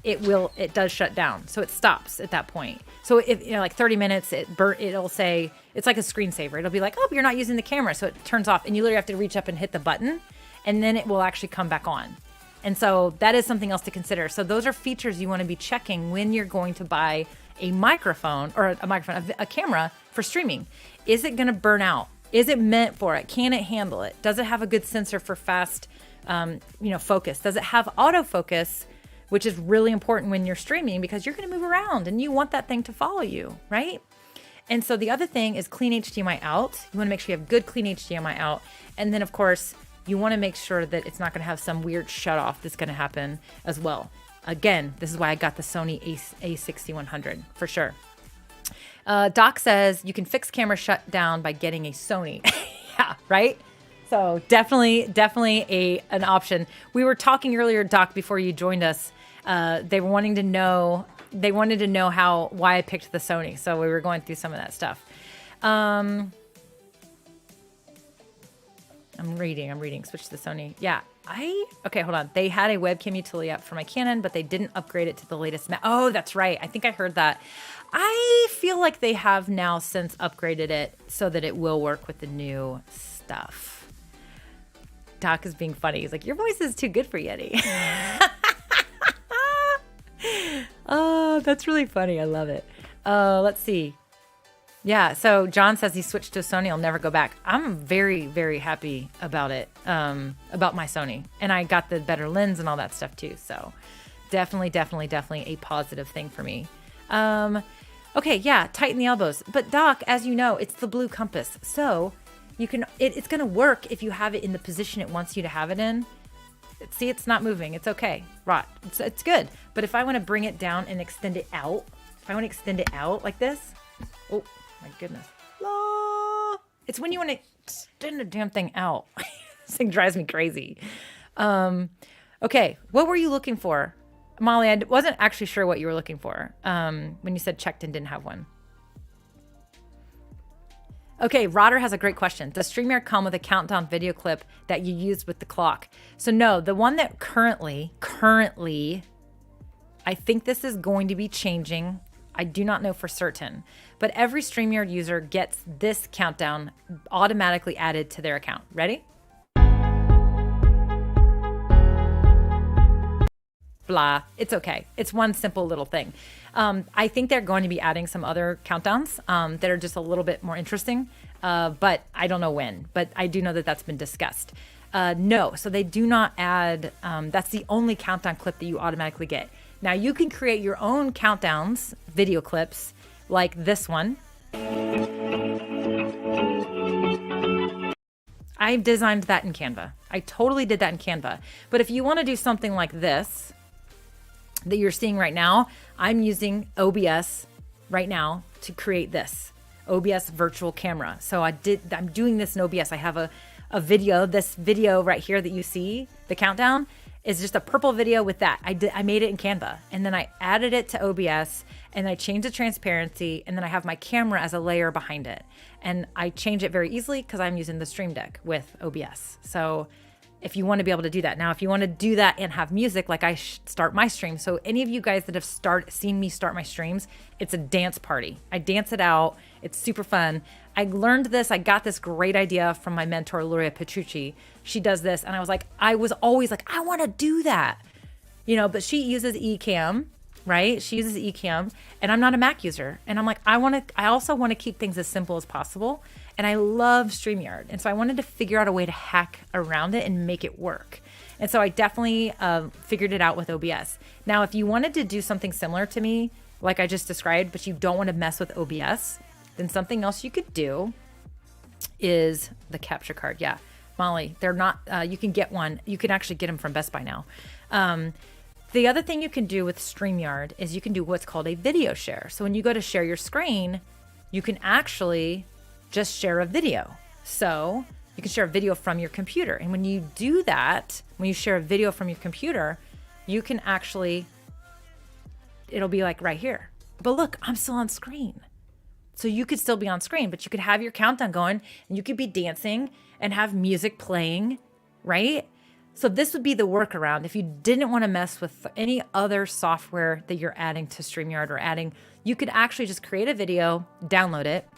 it does shut down. So it stops at that point. So if, like 30 minutes, it'll say, it's like a screensaver. It'll be like, oh, you're not using the camera. So it turns off, and you literally have to reach up and hit the button, and then it will actually come back on. And so that is something else to consider. So those are features you want to be checking when you're going to buy a microphone or a camera for streaming. Is it going to burn out? Is it meant for it? Can it handle it? Does it have a good sensor for fast, focus? Does it have autofocus, which is really important when you're streaming because you're going to move around and you want that thing to follow you, right? And so the other thing is clean HDMI out. You want to make sure you have good clean HDMI out. And then of course, you want to make sure that it's not going to have some weird shut off that's going to happen as well. Again, this is why I got the Sony A6100 for sure. Doc says you can fix camera shutdown by getting a Sony. Yeah, right? So definitely an option. We were talking earlier, Doc, before you joined us. They wanted to know why I picked the Sony. So we were going through some of that stuff. I'm reading. Switch to the Sony. Yeah. Okay, hold on. They had a webcam utility app for my Canon, but they didn't upgrade it to the latest. Oh, that's right. I think I heard that. I feel like they have now since upgraded it so that it will work with the new stuff. Doc is being funny. He's like, your voice is too good for Yeti. Oh, that's really funny. I love it. Let's see. Yeah, so John says he switched to Sony. I'll never go back. I'm very, very happy about it, about my Sony. And I got the better lens and all that stuff too. So definitely a positive thing for me. Okay, yeah, tighten the elbows. But Doc, as you know, it's the blue compass. So you can, it's going to work if you have it in the position it wants you to have it in. See, it's not moving. It's okay. Right. It's good. But if I want to bring it down and extend it out, like this, oh, my goodness. It's when you want to extend the damn thing out. This thing drives me crazy. Okay, what were you looking for? Molly, I wasn't actually sure what you were looking for when you said checked and didn't have one. Okay, Rodder has a great question. Does StreamYard come with a countdown video clip that you use with the clock? So no, the one that currently, I think this is going to be changing. I do not know for certain, but every StreamYard user gets this countdown automatically added to their account. Ready? Blah. It's okay. It's one simple little thing. I think they're going to be adding some other countdowns that are just a little bit more interesting, but I don't know when. But I do know that that's been discussed. No, so they do not add, that's the only countdown clip that you automatically get. Now you can create your own countdowns, video clips, like this one. I designed that in Canva. I totally did that in Canva. But if you want to do something like this, that you're seeing right now, I'm using OBS right now to create this OBS virtual camera. So I'm doing this in OBS. I have a video, this video right here that you see, the countdown is just a purple video with that. I made it in Canva, and then I added it to OBS, and I changed the transparency, and then I have my camera as a layer behind it. And I change it very easily because I'm using the StreamDeck with OBS. So if you want to be able to do that. Now, if you want to do that and have music, like I start my stream. So any of you guys that have seen me start my streams, it's a dance party. I dance it out. It's super fun. I learned this. I got this great idea from my mentor, Luria Petrucci. She does this. And I was always like, I want to do that, but she uses Ecamm, right? She uses Ecamm, and I'm not a Mac user. And I'm like, I also want to keep things as simple as possible. And I love StreamYard. And so I wanted to figure out a way to hack around it and make it work. And so I definitely figured it out with OBS. Now, if you wanted to do something similar to me, like I just described, but you don't want to mess with OBS, then something else you could do is the capture card. Yeah, Molly, they're not, you can get one. You can actually get them from Best Buy now. The other thing you can do with StreamYard is you can do what's called a video share. So when you go to share your screen, you can actually just share a video. So you can share a video from your computer. And when you do that, when you share a video from your computer, you can actually, it'll be like right here. But look, I'm still on screen. So you could still be on screen, but you could have your countdown going and you could be dancing and have music playing, right? So this would be the workaround. If you didn't want to mess with any other software that you're adding to StreamYard or adding, you could actually just create a video, download it,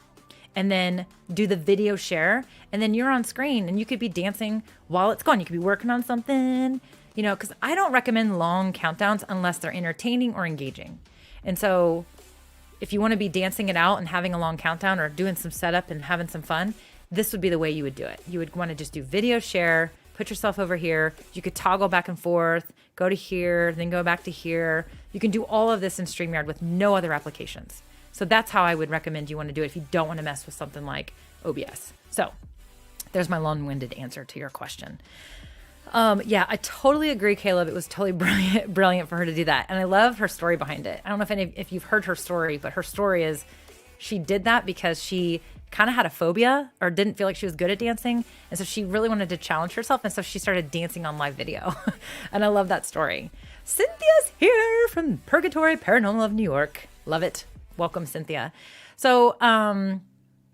and then do the video share. And then you're on screen and you could be dancing while it's going. You could be working on something, you know, because I don't recommend long countdowns unless they're entertaining or engaging. And so if you want to be dancing it out and having a long countdown or doing some setup and having some fun, this would be the way you would do it. You would want to just do video share, put yourself over here. You could toggle back and forth, go to here, then go back to here. You can do all of this in StreamYard with no other applications. So that's how I would recommend you want to do it if you don't want to mess with something like OBS. So there's my long-winded answer to your question. Yeah, I totally agree, Caleb. It was totally brilliant for her to do that. And I love her story behind it. I don't know if you've heard her story, but her story is she did that because she kind of had a phobia or didn't feel like she was good at dancing. And so she really wanted to challenge herself. And so she started dancing on live video. And I love that story. Cynthia's here from Purgatory Paranormal of New York. Love it. Welcome, Cynthia. So,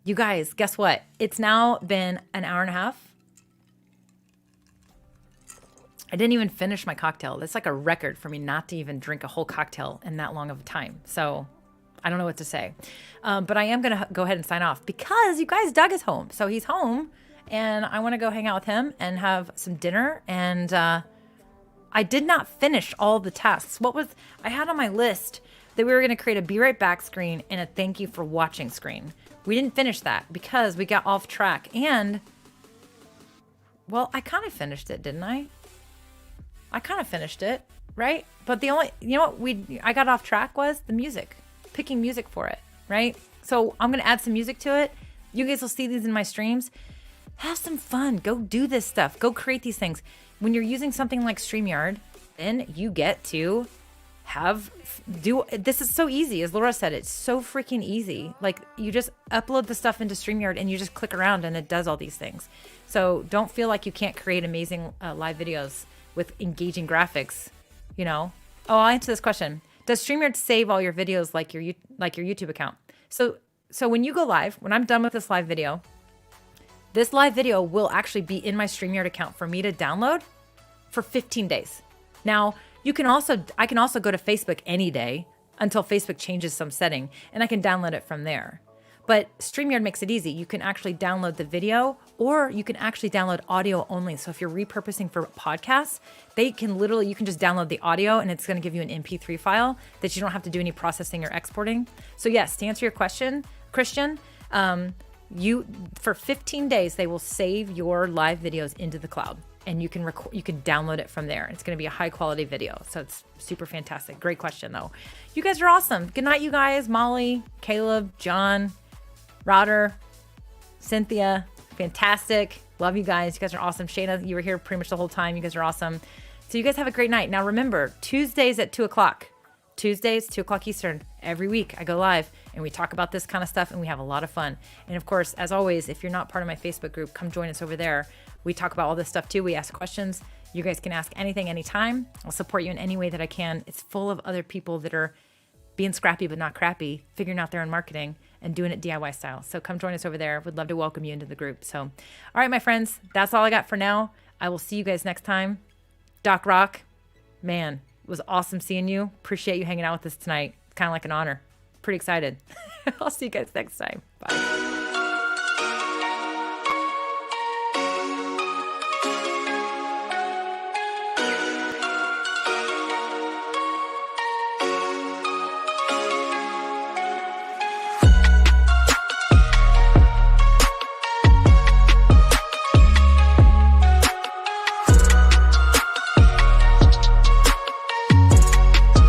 you guys, guess what? It's now been an hour and a half. I didn't even finish my cocktail. That's like a record for me not to even drink a whole cocktail in that long of a time. So I don't know what to say. But I am going to go ahead and sign off because you guys, Doug is home. So he's home and I want to go hang out with him and have some dinner. And I did not finish all the tasks. I had on my list that we were going to create a be right back screen and a thank you for watching screen. We didn't finish that because we got off track. And, well, I kind of finished it, didn't I? I kind of finished it, right? But the only, you know what I got off track was the music, picking music for it, right? So I'm going to add some music to it. You guys will see these in my streams. Have some fun. Go do this stuff. Go create these things. When you're using something like StreamYard, then you get to this is so easy. As Laura said, it's so freaking easy. Like you just upload the stuff into StreamYard and you just click around and it does all these things. So don't feel like you can't create amazing live videos with engaging graphics, you know. Oh, I'll answer this question. Does StreamYard save all your videos like your YouTube account? So when you go live, when I'm done with this live video will actually be in my StreamYard account for me to download for 15 days. Now, I can also go to Facebook any day until Facebook changes some setting and I can download it from there. But StreamYard makes it easy. You can actually download the video or you can actually download audio only. So if you're repurposing for podcasts, you can just download the audio and it's going to give you an MP3 file that you don't have to do any processing or exporting. So yes, to answer your question, Christian, for 15 days, they will save your live videos into the cloud and you can download it from there. It's going to be a high quality video. So it's super fantastic. Great question though. You guys are awesome. Good night, you guys. Molly, Caleb, John, Roder, Cynthia, fantastic. Love you guys. You guys are awesome. Shayna, you were here pretty much the whole time. You guys are awesome. So you guys have a great night. Now remember, Tuesdays at 2 o'clock. Tuesdays, 2 o'clock Eastern. Every week I go live and we talk about this kind of stuff and we have a lot of fun. And of course, as always, if you're not part of my Facebook group, come join us over there. We talk about all this stuff too. We ask questions. You guys can ask anything, anytime. I'll support you in any way that I can. It's full of other people that are being scrappy but not crappy, figuring out their own marketing and doing it DIY style. So come join us over there. Would love to welcome you into the group. So, all right, my friends, that's all I got for now. I will see you guys next time. Doc Rock, man, it was awesome seeing you. Appreciate you hanging out with us tonight. It's kind of like an honor. Pretty excited. I'll see you guys next time. Bye.